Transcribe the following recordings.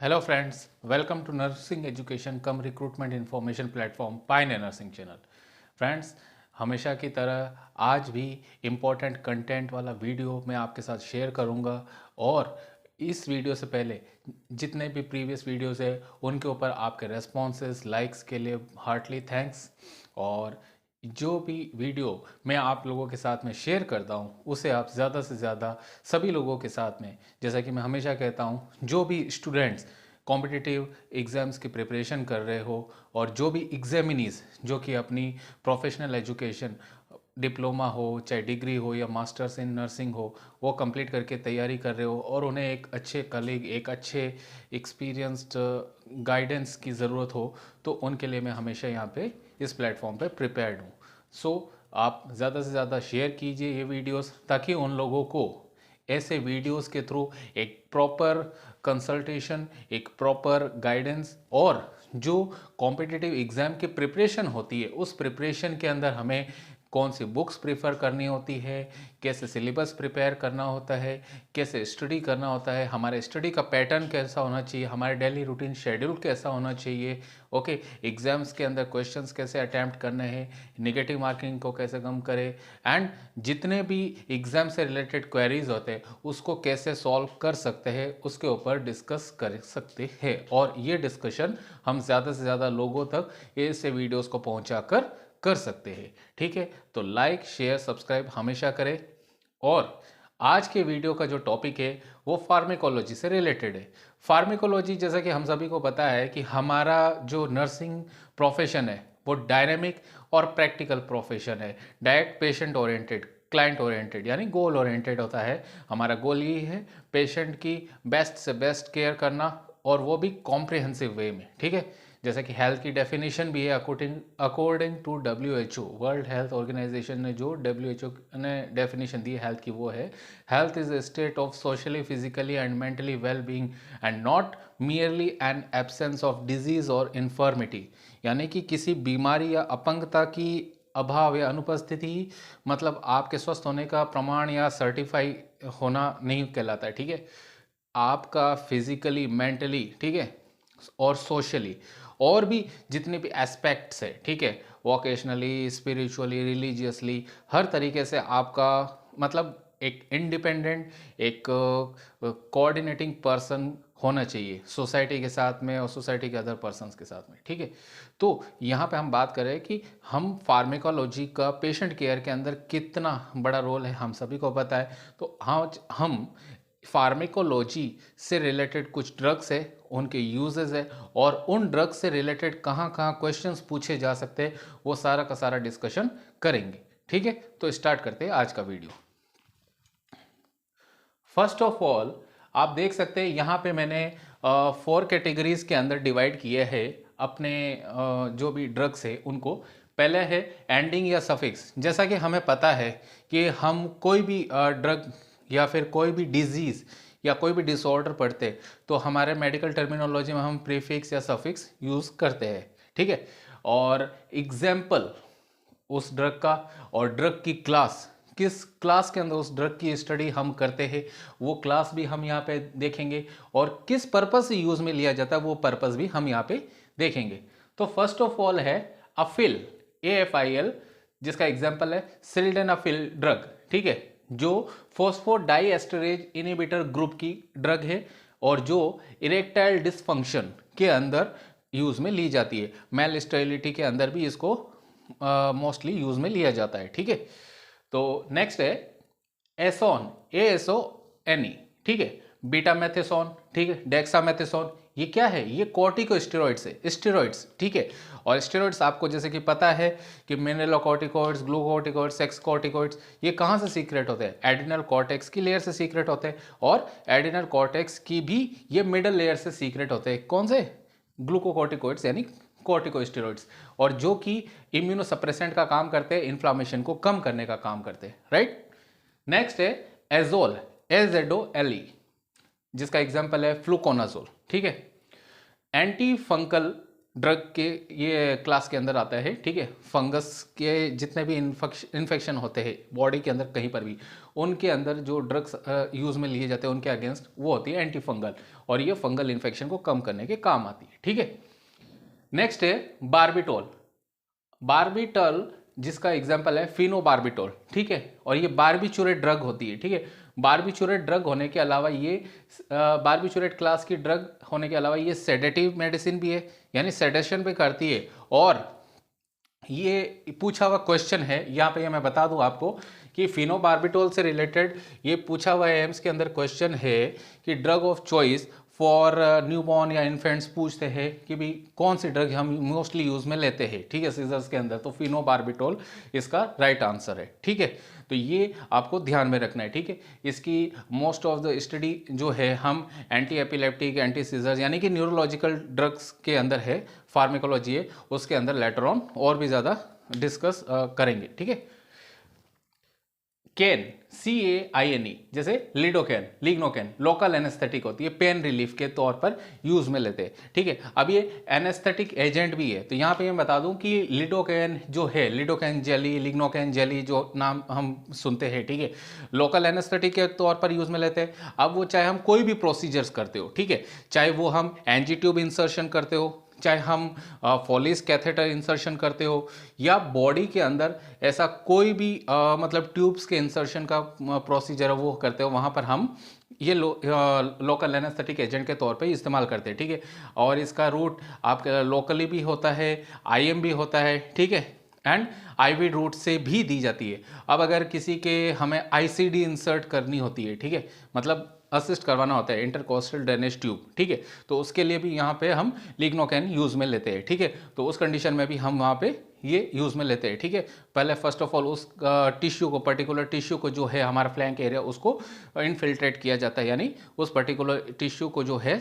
Hello friends, welcome to nursing education cum recruitment information platform pioneer nursing channel. Friends, हमेशा की तरह आज भी इम्पोर्टेंट कंटेंट वाला वीडियो मैं आपके साथ शेयर करूंगा। और इस वीडियो से पहले जितने भी प्रीवियस वीडियोस है उनके ऊपर आपके रेस्पॉन्सेस लाइक्स के लिए हार्टली थैंक्स। और जो भी वीडियो मैं आप लोगों के साथ में शेयर करता हूँ उसे आप ज़्यादा से ज़्यादा सभी लोगों के साथ में, जैसा कि मैं हमेशा कहता हूँ, जो भी स्टूडेंट्स कॉम्पिटिटिव एग्ज़ाम्स की प्रिपरेशन कर रहे हो और जो भी एग्जामिनीज जो कि अपनी प्रोफेशनल एजुकेशन डिप्लोमा हो चाहे डिग्री हो या मास्टर्स इन नर्सिंग हो वो कंप्लीट करके तैयारी कर रहे हो और उन्हें एक अच्छे कलीग एक अच्छे एक्सपीरियंस्ड गाइडेंस की ज़रूरत हो, तो उनके लिए मैं हमेशा यहाँ पे इस प्लेटफॉर्म पे प्रिपेयर्ड हूँ। सो आप ज़्यादा से ज़्यादा शेयर कीजिए ये वीडियोस ताकि उन लोगों को ऐसे वीडियोस के थ्रू एक प्रॉपर कंसल्टेशन, एक प्रॉपर गाइडेंस और जो कॉम्पिटिटिव एग्ज़ाम की प्रिपरेशन होती है उस प्रिपरेशन के अंदर हमें कौन सी बुक्स प्रेफर करनी होती है, कैसे सिलेबस प्रिपेयर करना होता है, कैसे स्टडी करना होता है, हमारे स्टडी का पैटर्न कैसा होना चाहिए, हमारे डेली रूटीन शेड्यूल कैसा होना चाहिए, ओके, एग्जाम्स के अंदर क्वेश्चंस कैसे अटैम्प्ट करने हैं, नेगेटिव मार्किंग को कैसे कम करें, एंड जितने भी एग्ज़ाम से रिलेटेड क्वेरीज होते हैं उसको कैसे सॉल्व कर सकते हैं उसके ऊपर डिस्कस कर सकते हैं। और ये डिस्कशन हम ज़्यादा से ज़्यादा लोगों तक ऐसे वीडियोस को पहुंचा कर सकते हैं। ठीक है, तो लाइक शेयर सब्सक्राइब हमेशा करें। और आज के वीडियो का जो टॉपिक है वो फार्मेकोलॉजी से रिलेटेड है। फार्मेकोलॉजी, जैसा कि हम सभी को पता है कि हमारा जो नर्सिंग प्रोफेशन है वो डायनेमिक और प्रैक्टिकल प्रोफेशन है। Direct patient oriented, client oriented यानी गोल ओरिएंटेड होता है। हमारा गोल ये है पेशेंट की बेस्ट से बेस्ट केयर करना और वो भी कॉम्प्रिहेंसिव वे में। ठीक है, जैसे कि हेल्थ की डेफिनेशन भी है according to WHO, world health organisation ने जो WHO ने डेफिनेशन दी है हेल्थ की, वो है health is a state of socially physically and mentally well being and not merely an absence of disease और इन्फर्मिटी। यानी कि किसी बीमारी या अपंगता की अभाव या अनुपस्थिति, मतलब आपके स्वस्थ होने का प्रमाण या सर्टिफाई होना नहीं कहलाता है। ठीक है, आपका फिजिकली मेंटली, ठीक है, और सोशली और भी जितने भी एस्पेक्ट्स है, ठीक है, वोकेशनली स्पिरिचुअली रिलीजियसली हर तरीके से आपका मतलब एक इंडिपेंडेंट एक कोऑर्डिनेटिंग पर्सन होना चाहिए सोसाइटी के साथ में और सोसाइटी के अदर पर्सन्स के साथ में। ठीक है, तो यहाँ पे हम बात कर रहे हैं कि हम फार्मेकोलॉजी का पेशेंट केयर के अंदर कितना बड़ा रोल है हम सभी को पता है। तो हाँ, हम फार्मेकोलॉजी से रिलेटेड कुछ ड्रग्स है, उनके यूजेस है और उन ड्रग्स से रिलेटेड कहाँ कहाँ क्वेश्चंस पूछे जा सकते हैं वो सारा का सारा डिस्कशन करेंगे। ठीक है, तो स्टार्ट करते हैं आज का वीडियो। फर्स्ट ऑफ ऑल, आप देख सकते हैं यहाँ पे मैंने 4 कैटेगरीज के अंदर डिवाइड किए हैं अपने जो भी ड्रग्स है उनको। पहले है एंडिंग या सफिक्स। जैसा कि हमें पता है कि हम कोई भी ड्रग या फिर कोई भी डिजीज या कोई भी डिसऑर्डर पढ़ते तो हमारे मेडिकल टर्मिनोलॉजी में हम प्रीफिक्स या सफिक्स यूज करते हैं। ठीक है, और एग्जाम्पल उस ड्रग का और ड्रग की क्लास, किस क्लास के अंदर उस ड्रग की स्टडी हम करते हैं वो क्लास भी हम यहाँ पे देखेंगे और किस पर्पस से यूज में लिया जाता है वो पर्पस भी हम यहाँ पे देखेंगे। तो फर्स्ट ऑफ ऑल है अफिल, AFIL, जिसका एग्जांपल है सिल्डेनाफिल ड्रग। ठीक है, जो फॉस्फोडाइएस्टरेज इनहिबिटर ग्रुप की ड्रग है और जो इरेक्टाइल डिसफंक्शन के अंदर यूज में ली जाती है। मेल स्टेरिलिटी के अंदर भी इसको मोस्टली यूज में लिया जाता है। ठीक है, तो नेक्स्ट है एसोन, ASONE। ठीक है, बीटा मैथेसोन, ठीक है, डेक्सामेथेसोन। ये क्या है? ये कॉर्टिकोस्टेरॉइड्स है, स्टेरॉइड्स। ठीक है, और स्टेरॉइड्स आपको जैसे कि पता है कि मिनरलोकॉर्टिकॉइड्स, ग्लूकोकॉर्टिकॉइड्स, सेक्सकॉर्टिकॉइड्स, ये कहाँ से सीक्रेट होते हैं? एडिनल कॉर्टेक्स की लेयर से सीक्रेट होते हैं और एडिनल कॉर्टेक्स की भी ये मिडल लेयर से सीक्रेट होते हैं। कौन से? ग्लूकोकॉर्टिकॉइड्स यानी कॉर्टिकोस्टेरॉइड्स, और जो कि इम्यूनोसप्रेसेंट का काम करते हैं, इन्फ्लामेशन को कम करने का काम करते हैं। राइट, नेक्स्ट है एजोल, AZOLE, जिसका एग्जांपल है फ्लूकोनाजोल। ठीक है, एंटी फंगल ड्रग के ये क्लास के अंदर आता है, ठीक है। फंगस के जितने भी इन्फेक्शन होते हैं बॉडी के अंदर कहीं पर भी, उनके अंदर जो ड्रग्स यूज़ में लिए जाते हैं उनके अगेंस्ट वो होती है एंटी फंगल, और ये फंगल इन्फेक्शन को कम करने के काम आती है, ठीक है। नेक्स्ट है बार्बिटोल। बार्बिटोल जिसका एग्जाम्पल है फिनोबार्बिटोल, ठीक है। और ये बार्बिचुरेट ड्रग होती है, ठीक है। बार्बिचुरेट ड्रग होने के अलावा ये बार्बिचुरेट क्लास की ड्रग होने के अलावा ये सेडेटिव मेडिसिन भी है, यानी सेडेशन भी करती है। और ये पूछा हुआ क्वेश्चन है यहाँ पे, मैं बता दूं आपको कि फिनोबार्बिटोल से रिलेटेड ये पूछा हुआ एम्स के अंदर क्वेश्चन है कि drug of choice for newborn या इन्फेंट्स पूछते हैं कि भी कौन सी ड्रग हम मोस्टली यूज में लेते हैं, ठीक है, सीजर्स के अंदर, तो फिनोबार्बिटोल इसका राइट आंसर है, ठीक है। तो ये आपको ध्यान में रखना है, ठीक है। इसकी मोस्ट ऑफ द स्टडी जो है हम एंटी एपिलेप्टिक, एंटी सीजर्स यानी कि न्यूरोलॉजिकल ड्रग्स के अंदर है, फार्मेकोलॉजी है, उसके अंदर लेटर ऑन और भी ज़्यादा डिस्कस करेंगे, ठीक है। कैन, CAINE, जैसे लिडोकैन, लिग्नोकैन, लोकल एनेस्थेटिक होती है, पेन रिलीफ के तौर पर यूज में लेते हैं, ठीक है। अब ये एनेस्थेटिक एजेंट भी है, तो यहाँ पे मैं बता दूं कि लिडोकैन जो है, लिडोकैन जेली, लिग्नोकैन जेली जो नाम हम सुनते हैं, ठीक है, लोकल एनेस्थेटिक के तौर पर यूज में लेते हैं। अब वो चाहे हम कोई भी प्रोसीजर्स करते हो, ठीक है, चाहे वो हम एंजी ट्यूब इंसर्शन करते हो, चाहे हम फोलिस कैथेटर इंसर्शन करते हो, या बॉडी के अंदर ऐसा कोई भी मतलब ट्यूब्स के इंसर्शन का प्रोसीजर वो करते हो, वहाँ पर हम ये लोकल एनेस्थेटिक एजेंट के तौर पे इस्तेमाल करते हैं, ठीक है। और इसका रूट आपके लोकली भी होता है, IM भी होता है, ठीक है, एंड IV रूट से भी दी जाती है। अब अगर किसी के हमें ICD इंसर्ट करनी होती है, ठीक है, मतलब असिस्ट करवाना होता है, इंटरकोस्टल ड्रेनेज ट्यूब, ठीक है, तो उसके लिए भी यहाँ पे हम लिग्नोकैन यूज में लेते हैं, ठीक है। तो उस कंडीशन में भी हम वहाँ पे ये यूज में लेते हैं, ठीक है। पहले फर्स्ट ऑफ ऑल उस टिश्यू को, पर्टिकुलर टिश्यू को जो है हमारा फ्लैंक एरिया, उसको इनफिल्ट्रेट किया जाता है, यानी उस पर्टिकुलर टिश्यू को जो है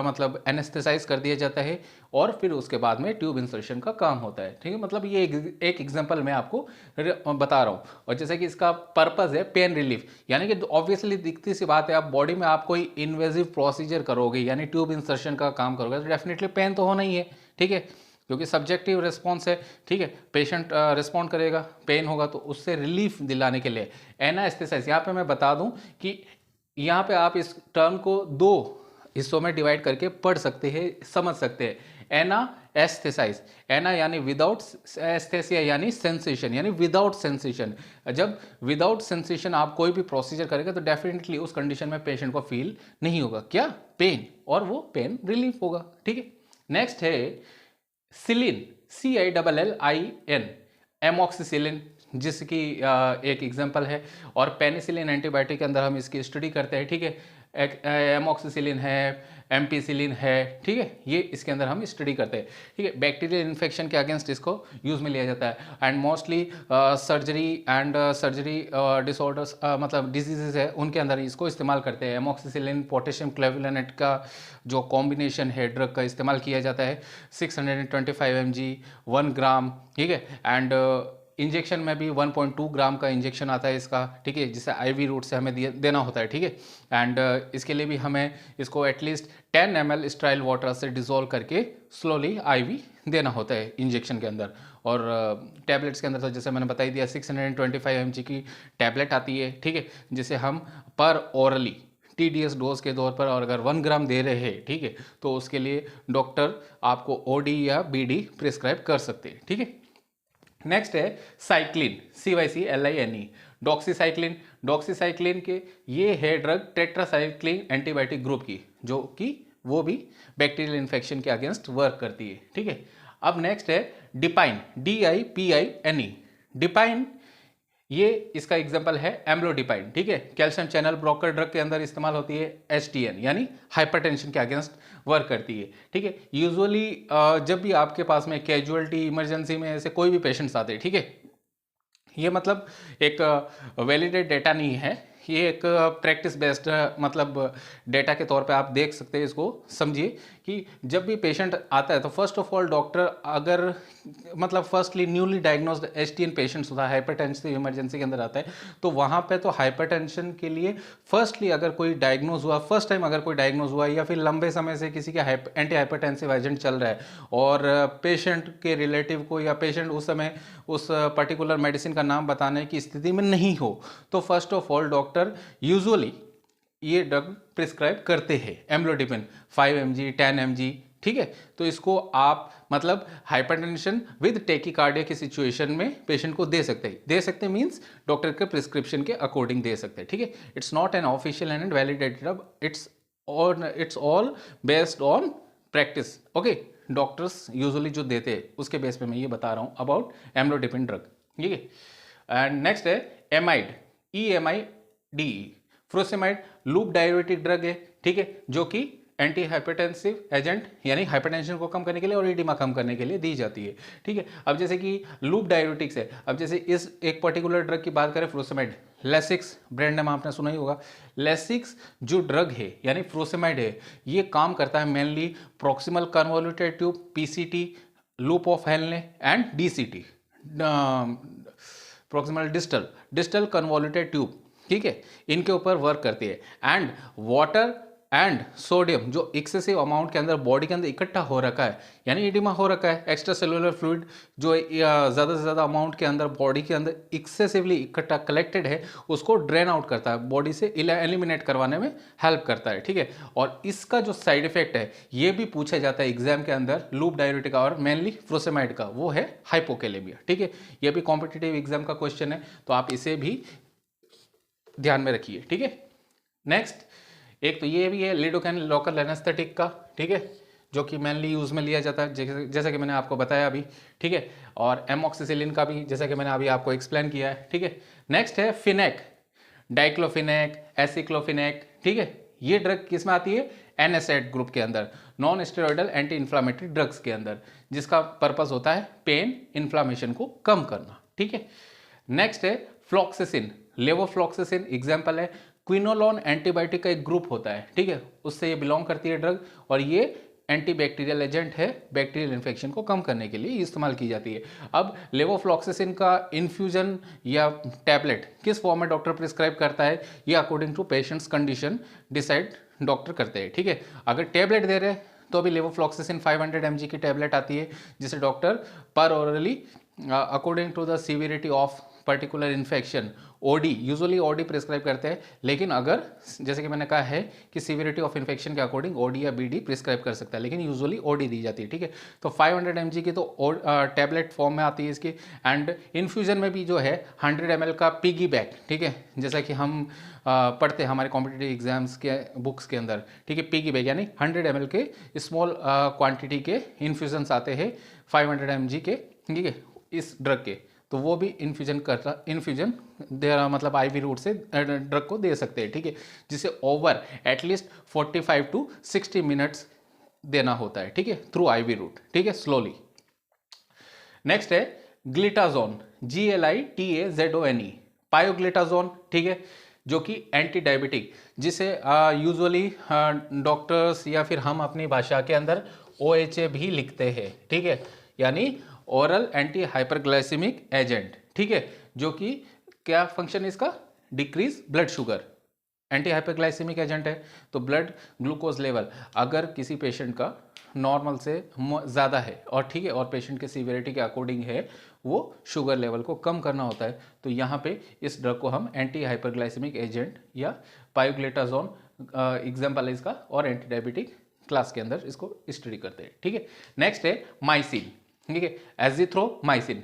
मतलब एनेस्थेसाइज कर दिया जाता है, और फिर उसके बाद में ट्यूब इंसर्शन का काम होता है, ठीक है। मतलब ये एक एग्जाम्पल मैं आपको बता रहा हूँ। और जैसे कि इसका पर्पज है पेन रिलीफ, यानी कि ऑब्वियसली दिखती सी बात है, आप बॉडी में आप कोई इन्वेजिव प्रोसीजर करोगे, यानी ट्यूब इंसर्शन का काम करोगे, तो डेफिनेटली पेन तो होना ही है, ठीक है, क्योंकि सब्जेक्टिव रिस्पॉन्स है, ठीक है। पेशेंट रिस्पॉन्ड करेगा, पेन होगा, तो उससे रिलीफ दिलाने के लिए एनास्थेसाइज, यहाँ पे मैं बता दूं कि यहाँ पे आप इस टर्म को 2 हिस्सों में डिवाइड करके पढ़ सकते हैं, समझ सकते हैं। एना एस्थेसाइज, एना यानी विदाउट, एस्थेसिया यानी सेंसेशन, यानी विदाउट सेंसेशन। जब विदाउट सेंसेशन आप कोई भी प्रोसीजर करेंगे तो डेफिनेटली उस कंडीशन में पेशेंट को फील नहीं होगा क्या, पेन, और वो पेन रिलीफ होगा, ठीक है। नेक्स्ट है सिलिन, CILLIN, एमॉक्सिसिलिन, जिसकी एक एग्जांपल है, और पेनिसिलिन एंटीबायोटिक के अंदर हम इसकी स्टडी करते हैं, ठीक है। एमॉक्सिसिलिन है, एम्पिसिलिन है, ठीक है, ये इसके अंदर हम स्टडी करते हैं, ठीक है। बैक्टीरियल इन्फेक्शन के अगेंस्ट इसको यूज में लिया जाता है, and mostly surgery and surgery disorders, मतलब डिजीजेज है, उनके अंदर इसको इस्तेमाल करते हैं। एमॉक्सिसिलिन पोटेशियम क्लेवुलेनेट का जो कॉम्बिनेशन है ड्रग का इस्तेमाल किया जाता है, 625 mg 1 ग्राम, ठीक है, एंड इंजेक्शन में भी 1.2 ग्राम का इंजेक्शन आता है इसका, ठीक है, जिसे IV रूट से हमें देना होता है, ठीक है। एंड इसके लिए भी हमें इसको एटलीस्ट 10 ml स्ट्राइल वाटर से डिजोल्व करके स्लोली IV देना होता है इंजेक्शन के अंदर। और टैबलेट्स के अंदर तो जैसे मैंने बता ही दिया, 625 mg की टैबलेट आती है, ठीक है, जिसे हम पर ओरली TDS डोज के तौर पर, और अगर 1 ग्राम दे रहे हैं, ठीक है, तो उसके लिए डॉक्टर आपको OD या BD प्रिस्क्राइब कर सकते हैं, ठीक है। नेक्स्ट है साइक्लिन, CYCLINE, डॉक्सीसाइक्लिन। डॉक्सीसाइक्लिन के ये है ड्रग टेट्रासाइक्लिन एंटीबायोटिक ग्रुप की, जो कि वो भी बैक्टीरियल इन्फेक्शन के अगेंस्ट वर्क करती है, ठीक है। अब नेक्स्ट है डिपाइन, DIPINE, डिपाइन, ये इसका एग्जांपल है एम्लोडिपाइन, ठीक है, कैल्शियम चैनल ब्लॉकर ड्रग के अंदर इस्तेमाल होती है। HTN यानी हाइपरटेंशन के अगेंस्ट वर्क करती है, ठीक है। यूजुअली जब भी आपके पास में कैजुअलिटी इमरजेंसी में ऐसे कोई भी पेशेंट्स आते हैं, ठीक है, ये मतलब एक वैलिडेट डेटा नहीं है ये एक प्रैक्टिस बेस्ड मतलब डेटा के तौर पे आप देख सकते हैं, इसको समझिए कि जब भी पेशेंट आता है तो फर्स्ट ऑफ ऑल डॉक्टर अगर मतलब firstly newly diagnosed STN patients होता है, हाइपरटेंसिव इमरजेंसी के अंदर आता है, तो वहाँ पे तो हाइपरटेंशन के लिए फर्स्टली अगर कोई डायग्नोज हुआ, फर्स्ट टाइम अगर कोई डायग्नोज हुआ या फिर लंबे समय से किसी का एंटी हाइपरटेंसिव एजेंट चल रहा है और पेशेंट के रिलेटिव को या पेशेंट उस समय उस पर्टिकुलर मेडिसिन का नाम बताने की स्थिति में नहीं हो, तो first of all doctor usually ये ड्रग प्रिस्क्राइब करते हैं, एम्लोडिपिन 5 mg 10 mg, ठीक है। तो इसको आप मतलब हाइपरटेंशन विद टेकिकार्डिया की सिचुएशन में पेशेंट को दे सकते हैं मींस डॉक्टर के प्रिस्क्रिप्शन के अकॉर्डिंग दे सकते हैं, ठीक है। It's not an official and validated, it's all based on practice, okay. Doctors usually जो देते हैं उसके बेस पे मैं ये बता रहा हूँ अबाउट एम्लोडिपिन ड्रग, ठीक है। एंड नेक्स्ट है amide, EMIDE, furosemide loop diuretic drug है, ठीक है, जो कि एंटी हाइपरटेंसिव एजेंट यानी हाइपरटेंशन को कम करने के लिए और एडिमा कम करने के लिए दी जाती है, ठीक है। अब जैसे कि लूप डाययूरेटिक्स है, अब जैसे इस एक पर्टिकुलर ड्रग की बात करें फ्रोसेमाइड, लेसिक्स ब्रांड नाम आपने सुना ही होगा। लेसिक्स जो ड्रग है यानी फ्रोसेमाइड है, ये काम करता है mainly proximal convoluted tube PCT, loop of हेलने and DCT, proximal distal convoluted tube, ठीक है, इनके ऊपर वर्क करती है। एंड वाटर एंड सोडियम जो एक्सेसिव अमाउंट के अंदर बॉडी के अंदर इकट्ठा हो रखा है यानी एडिमा हो रखा है, एक्स्ट्रा सेलुलर फ्लूइड जो ज़्यादा से ज़्यादा अमाउंट के अंदर बॉडी के अंदर एक्सेसिवली इकट्ठा कलेक्टेड है, उसको ड्रेन आउट करता है, बॉडी से एलिमिनेट करवाने में हेल्प करता है, ठीक है। और इसका जो साइड इफेक्ट है ये भी पूछा जाता है एग्जाम के अंदर लूप डाययूरेटिक और मेनली फ्रोसेमाइड का, वो है हाइपोकैलेमिया, ठीक है। ये भी कॉम्पिटिटिव एग्जाम का क्वेश्चन है तो आप इसे भी ध्यान में रखिए, ठीक है। नेक्स्ट एक तो ये भी है लिडोकैन लोकल एनेस्थेटिक का, ठीक है, जो कि मेनली यूज में लिया जाता है जैसा कि मैंने आपको बताया अभी, ठीक है। और एमॉक्सिसिलिन का भी जैसा कि मैंने अभी आपको एक्सप्लेन किया है, ठीक है। नेक्स्ट है फिनेक, डाइक्लोफिनेक, एसिक्लोफिनेक, ठीक है। ये ड्रग किस में आती है, NSAID ग्रुप के अंदर, non steroidal anti inflammatory drugs के अंदर, जिसका पर्पस होता है पेन इन्फ्लामेशन को कम करना, ठीक है। नेक्स्ट है फ्लॉक्सिसिन, लेवोफ्लॉक्सिसिन एग्जाम्पल है, क्विनोलॉन एंटीबायोटिक का एक ग्रुप होता है, ठीक है, उससे ये बिलोंग करती है ड्रग और ये एंटीबैक्टीरियल एजेंट है, बैक्टीरियल इन्फेक्शन को कम करने के लिए इस्तेमाल की जाती है। अब लेवोफ्लॉक्सिसिन का इन्फ्यूजन या टैबलेट किस फॉर्म में डॉक्टर प्रिस्क्राइब करता है, ये according to patient's condition decide doctor करते हैं, ठीक है। अगर टैबलेट दे रहे हैं तो अभी लेवोफ्लॉक्सिसिन 500 mg की टैबलेट आती है जिसे doctor per orally according to the severity of particular infection OD usually OD prescribe करते हैं, लेकिन अगर जैसे कि मैंने कहा है कि सीवियरिटी ऑफ इन्फेक्शन के अकॉर्डिंग OD या BD प्रिस्क्राइब कर सकता है, लेकिन यूजुअली OD दी जाती है, ठीक है। तो 500 mg की तो टैबलेट फॉर्म में आती है इसकी, एंड इन्फ्यूजन में भी जो है 100 ml का पिगी बैग, ठीक है, जैसा कि हम पढ़ते हैं हमारे कॉम्पिटिटिव एग्जाम्स के बुक्स के अंदर, ठीक है। पिगी बैग यानी 100 ml के स्मॉल क्वांटिटी के इन्फ्यूजन्स आते हैं 500 mg के, ठीक है, इस ड्रग के, तो वो भी इन्फ्यूजन मतलब IV रूट से ड्रग को दे सकते हैं, ठीक है, जिसे ओवर एटलीस्ट 45 to 60 मिनट्स देना होता है, ठीक है, थ्रू IV रूट, ठीक है, स्लोली। नेक्स्ट है ग्लिटाजोन, GLITAZONE, पायोग्लिटाजोन, ठीक है, जो कि एंटी डायबिटिक, जिसे यूजुअली डॉक्टर्स या फिर हम अपनी भाषा के अंदर OHA भी लिखते हैं, ठीक है, यानी ओरल एंटी हाइपरग्लाइसेमिक एजेंट, ठीक है, जो कि क्या फंक्शन है इसका, decrease blood sugar, anti hyperglycaemic agent है। तो ब्लड ग्लूकोज लेवल अगर किसी पेशेंट का नॉर्मल से ज़्यादा है और ठीक है और पेशेंट के सीवियरिटी के अकॉर्डिंग है वो शुगर लेवल को कम करना होता है, तो यहाँ पे इस ड्रग को हम एंटी हाइपरग्लाइसेमिक एजेंट या पायोग्लिटाजोन एग्जाम्पल है इसका, और एंटी डायबिटिक क्लास के अंदर इसको स्टडी करते हैं, ठीक है। नेक्स्ट है माइसिन, ठीक है, एजिथ्रोमाइसिन,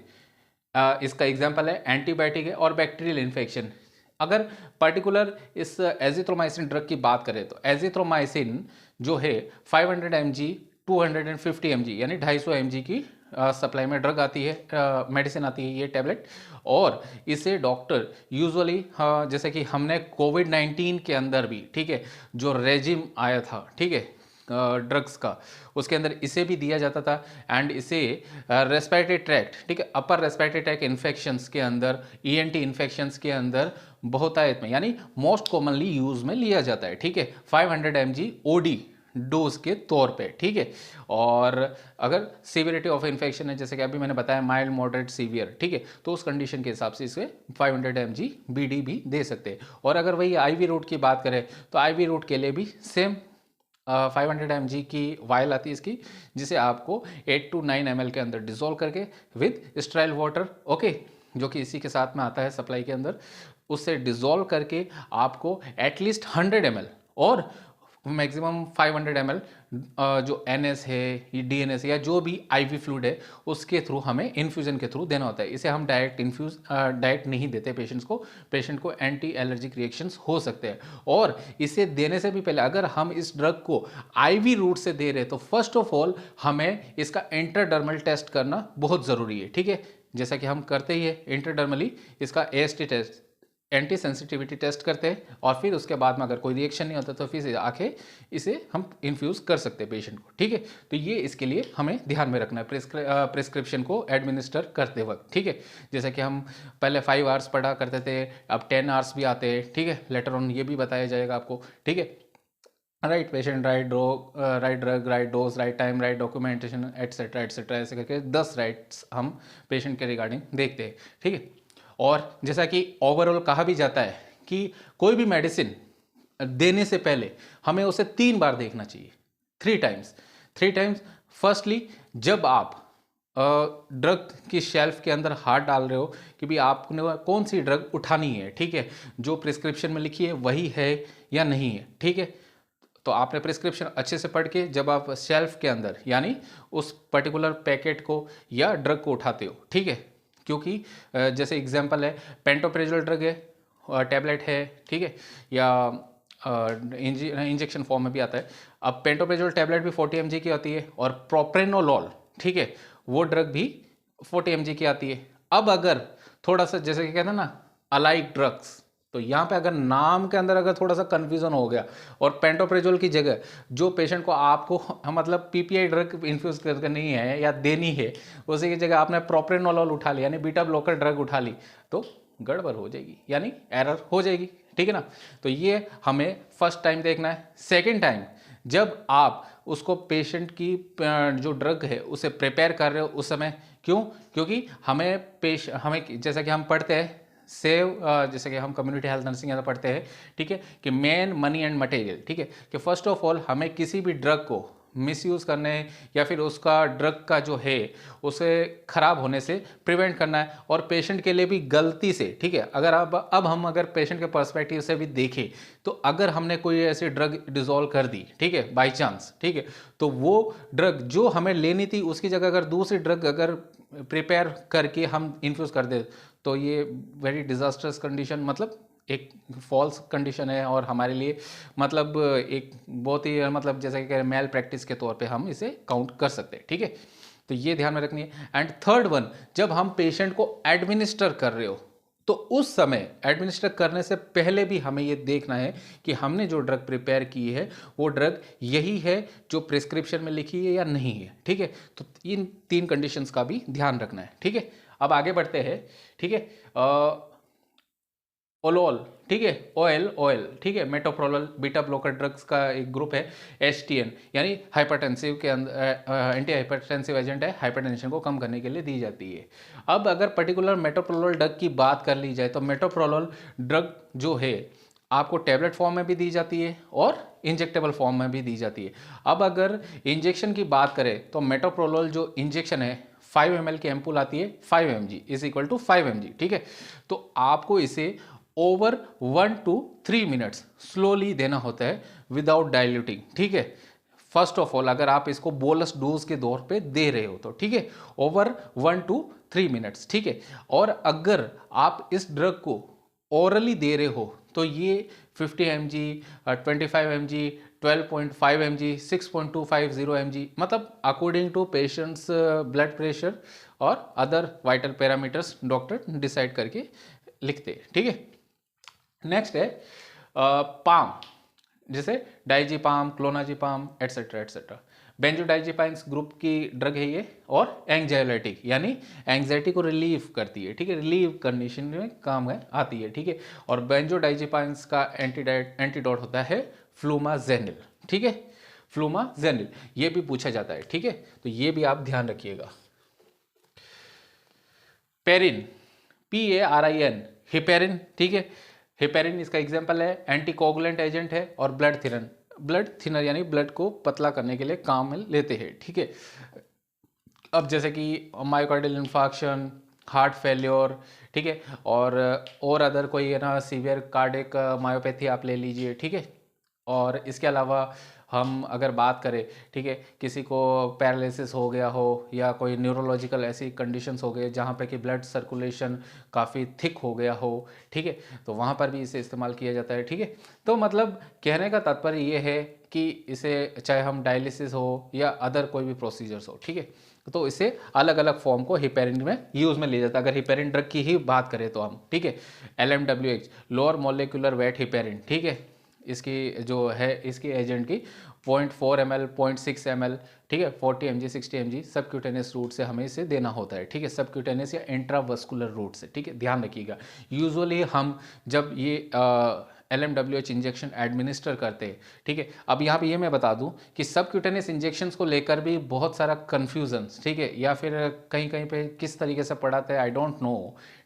इसका एग्जाम्पल है, एंटीबायोटिक है और बैक्टीरियल इन्फेक्शन। अगर पर्टिकुलर इस एजिथ्रोमाइसिन ड्रग की बात करें तो एजिथ्रोमाइसिन जो है 500 mg 250 mg यानी 250 mg की सप्लाई में ड्रग आती है, मेडिसिन आती है, ये टैबलेट, और इसे डॉक्टर यूजुअली जैसे कि हमने कोविड-19 के अंदर भी, ठीक है, जो रेजिम आया था, ठीक है, ड्रग्स का, उसके अंदर इसे भी दिया जाता था। एंड इसे रेस्पिरेटरी ट्रैक्ट, ठीक है, अपर रेस्पिरेटरी ट्रैक्ट इन्फेक्शंस के अंदर, ईएनटी इन्फेक्शंस के अंदर बहुतायत में यानी मोस्ट कॉमनली यूज में लिया जाता है, ठीक है, 500 mg ओडी डोज के तौर पे, ठीक है। और अगर सीवियरिटी ऑफ इन्फेक्शन है, जैसे कि अभी मैंने बताया माइल्ड मॉडरेट सीवियर, ठीक है, तो उस कंडीशन के हिसाब से इसे 500 mg बीडी भी दे सकते हैं। और अगर वही आईवी रूट की बात करें तो आईवी रूट के लिए भी सेम 500 mg की वायल आती है इसकी, जिसे आपको 8 to 9 ml के अंदर डिजोल्व करके विद स्टेराइल वाटर, ओके, जो कि इसी के साथ में आता है सप्लाई के अंदर, उससे डिजोल्व करके आपको एटलीस्ट 100 ml और मैक्सिमम 500 ml जो NS है, DNS या जो भी IV फ्लूइड है उसके थ्रू हमें इन्फ्यूजन के थ्रू देना होता है। इसे हम डायरेक्ट नहीं देते पेशेंट को एंटी एलर्जिक रिएक्शंस हो सकते हैं। और इसे देने से भी पहले अगर हम इस ड्रग को IV रूट से दे रहे हैं तो फर्स्ट ऑफ ऑल हमें इसका इंटरडर्मल टेस्ट करना बहुत ज़रूरी है, ठीक है, जैसा कि हम करते ही है इंटरडर्मली इसका AST test, anti sensitivity test करते हैं, और फिर उसके बाद में अगर कोई रिएक्शन नहीं होता तो फिर आके इसे हम इन्फ्यूज़ कर सकते हैं पेशेंट को, ठीक है। तो ये इसके लिए हमें ध्यान में रखना है प्रिस्क्रिप्शन को एडमिनिस्टर करते वक्त, ठीक है। जैसे कि हम पहले 5 आवर्स पढ़ा करते थे, अब 10 आवर्स भी आते हैं, ठीक है, लेटर ऑन ये भी बताया जाएगा आपको, ठीक है। Right patient, right drug, right dose, right time, right documentation, etcetera etcetera, ऐसे करके 10 राइट्स हम पेशेंट के रिगार्डिंग देखते हैं, ठीक है। और जैसा कि ओवरऑल कहा भी जाता है कि कोई भी मेडिसिन देने से पहले हमें उसे 3 बार देखना चाहिए, 3 टाइम्स। फर्स्टली जब आप ड्रग की शेल्फ के अंदर हाथ डाल रहे हो कि भी आपने कौन सी ड्रग उठानी है, ठीक है, जो प्रिस्क्रिप्शन में लिखी है वही है या नहीं है, ठीक है। तो आपने प्रिस्क्रिप्शन अच्छे से पढ़ के जब आप शेल्फ के अंदर यानी उस पर्टिकुलर पैकेट को या ड्रग को उठाते हो, ठीक है, क्योंकि जैसे एग्जांपल है पेंटोप्रेजोल ड्रग है, टैबलेट है, ठीक है, या इंजेक्शन फॉर्म में भी आता है। अब पेंटोप्रेजोल टैबलेट भी 40 mg की आती है और प्रोप्रेनोलॉल, ठीक है, वो ड्रग भी 40 mg की आती है। अब अगर थोड़ा सा जैसे कि कहते हैं ना अलाइक ड्रग्स, तो यहाँ पे अगर नाम के अंदर अगर थोड़ा सा कंफ्यूजन हो गया और पेंटोप्रेजोल की जगह जो पेशेंट को आपको मतलब पीपीआई ड्रग इन्फ्यूज करनी है या देनी है, उसी की जगह आपने प्रोप्रेनोलॉल उठा लिया यानी बीटा ब्लॉकर ड्रग उठा ली, तो गड़बड़ हो जाएगी यानी एरर हो जाएगी, ठीक है ना। तो ये हमें फर्स्ट टाइम देखना है। सेकेंड टाइम जब आप उसको पेशेंट की जो ड्रग है उसे प्रिपेयर कर रहे हो उस समय, क्यों, क्योंकि हमें जैसा कि हम पढ़ते हैं जैसे कि हम कम्युनिटी हेल्थ नर्सिंग यहाँ पढ़ते हैं, ठीक है, कि मेन मनी एंड मटेरियल, ठीक है, कि फर्स्ट ऑफ ऑल हमें किसी भी ड्रग को मिसयूज़ करने या फिर उसका ड्रग का जो है उसे ख़राब होने से प्रिवेंट करना है। और पेशेंट के लिए भी गलती से, ठीक है, अगर अब हम अगर पेशेंट के पर्सपेक्टिव से भी देखें तो अगर हमने कोई ऐसी ड्रग डिजोल्व कर दी, ठीक है, बाई चांस, ठीक है, तो वो ड्रग जो हमें लेनी थी उसकी जगह अगर दूसरी ड्रग अगर प्रिपेयर करके हम इन्फ्यूज़ कर दे तो ये वेरी डिजास्टर्स कंडीशन, मतलब एक फॉल्स कंडीशन है और हमारे लिए मतलब एक बहुत ही मतलब जैसे कि मेल प्रैक्टिस के तौर पे हम इसे काउंट कर सकते हैं, ठीक है। तो ये ध्यान में रखनी है। एंड थर्ड वन, जब हम पेशेंट को एडमिनिस्टर कर रहे हो तो उस समय एडमिनिस्टर करने से पहले भी हमें ये देखना है कि हमने जो ड्रग प्रिपेयर की है वो ड्रग यही है जो प्रिस्क्रिप्शन में लिखी है या नहीं है, ठीक है। तो इन 3 कंडीशंस का भी ध्यान रखना है, ठीक है। अब आगे बढ़ते हैं, ठीक है। ओलोल, ठीक है, OL, ठीक है, मेटोप्रोलोल बीटा ब्लॉकर ड्रग्स का एक ग्रुप है, STN यानी हाइपरटेंसिव के अंदर एंटी हाइपरटेंसिव एजेंट है, हाइपरटेंशन को कम करने के लिए दी जाती है। अब अगर पर्टिकुलर मेटोप्रोलोल ड्रग की बात कर ली जाए तो मेटोप्रोलोल ड्रग जो है आपको टैबलेट फॉर्म में भी दी जाती है और इंजेक्टेबल फॉर्म में भी दी जाती है। अब अगर इंजेक्शन की बात करें तो मेटोप्रोलोल जो इंजेक्शन है 5 ml की एम्पूल आती है, 5 mg is equal to 5 mg, ठीक है। तो आपको इसे ओवर 1 to 3 मिनट्स स्लोली देना होता है विदाउट डाइल्यूटिंग, ठीक है। फर्स्ट ऑफ ऑल अगर आप इसको बोलस डोज के दौर पे दे रहे हो तो, ठीक है, ओवर 1 to 3 मिनट्स, ठीक है। और अगर आप इस ड्रग को ओरली दे रहे हो तो ये 50 mg, 25 mg, 12.5 mg, 6.250 mg, मतलब according to patients blood pressure और other vital parameters doctor decide करके लिखते हैं, ठीक है। नेक्स्ट है पाम, जैसे diazepam, clonazepam etcetera etcetera. Benzodiazepines group की ड्रग है ये, और एंग्जाइलेटिक यानी एंग्जाइटी को रिलीव करती है, ठीक है, रिलीव कंडीशन में काम है आती है, ठीक है। और बेंजोडाइजीपाइन्स का एंटीडोट होता है फ्लूमाजेनिल, ठीक है, फ्लूमाजेनिल, ये भी पूछा जाता है, ठीक है, तो ये भी आप ध्यान रखिएगा। पेरिन, PARIN, हिपेरिन, ठीक है, हिपेरिन इसका एग्जाम्पल है, एंटीकोगुलेंट एजेंट है और ब्लड थिनर यानी ब्लड को पतला करने के लिए काम में लेते हैं, ठीक है। अब जैसे कि मायोकार्डियल इन्फार्क्शन, हार्ट फेल्योर, ठीक है, और अदर कोई है ना सीवियर कार्डिक मायोपैथी आप ले लीजिए, ठीक है। और इसके अलावा हम अगर बात करें, ठीक है, किसी को पैरालिसिस हो गया हो या कोई न्यूरोलॉजिकल ऐसी कंडीशंस हो गए जहाँ पे कि ब्लड सर्कुलेशन काफ़ी थिक हो गया हो, ठीक है, तो वहाँ पर भी इसे इस्तेमाल किया जाता है, ठीक है। तो मतलब कहने का तात्पर्य ये है कि इसे चाहे हम डायलिसिस हो या अदर कोई भी प्रोसीजर्स हो, ठीक है, तो इसे अलग अलग फॉर्म को हिपेरिन में यूज़ में लिया जाता है। अगर हिपेरिन ड्रग की ही बात करें तो हम, ठीक है, LMWH, lower molecular weight heparin, ठीक है, इसकी जो है इसकी एजेंट की 0.4 ml, 0.6 ml, ठीक है, 40 mg, 60 mg सबक्यूटेनियस रूट से हमें इसे देना होता है, ठीक है, सबक्यूटेनियस या इंट्रावस्कुलर रूट से, ठीक है, ध्यान रखिएगा। यूजुअली हम जब ये LMWH इंजेक्शन एडमिनिस्टर करते हैं, ठीक है। अब यहाँ पे ये मैं बता दूं कि सबक्यूटेनियस इंजेक्शंस को लेकर भी बहुत सारा कन्फ्यूजन्स, ठीक है, या फिर कहीं कहीं पे किस तरीके से पढ़ाते हैं आई डोंट नो,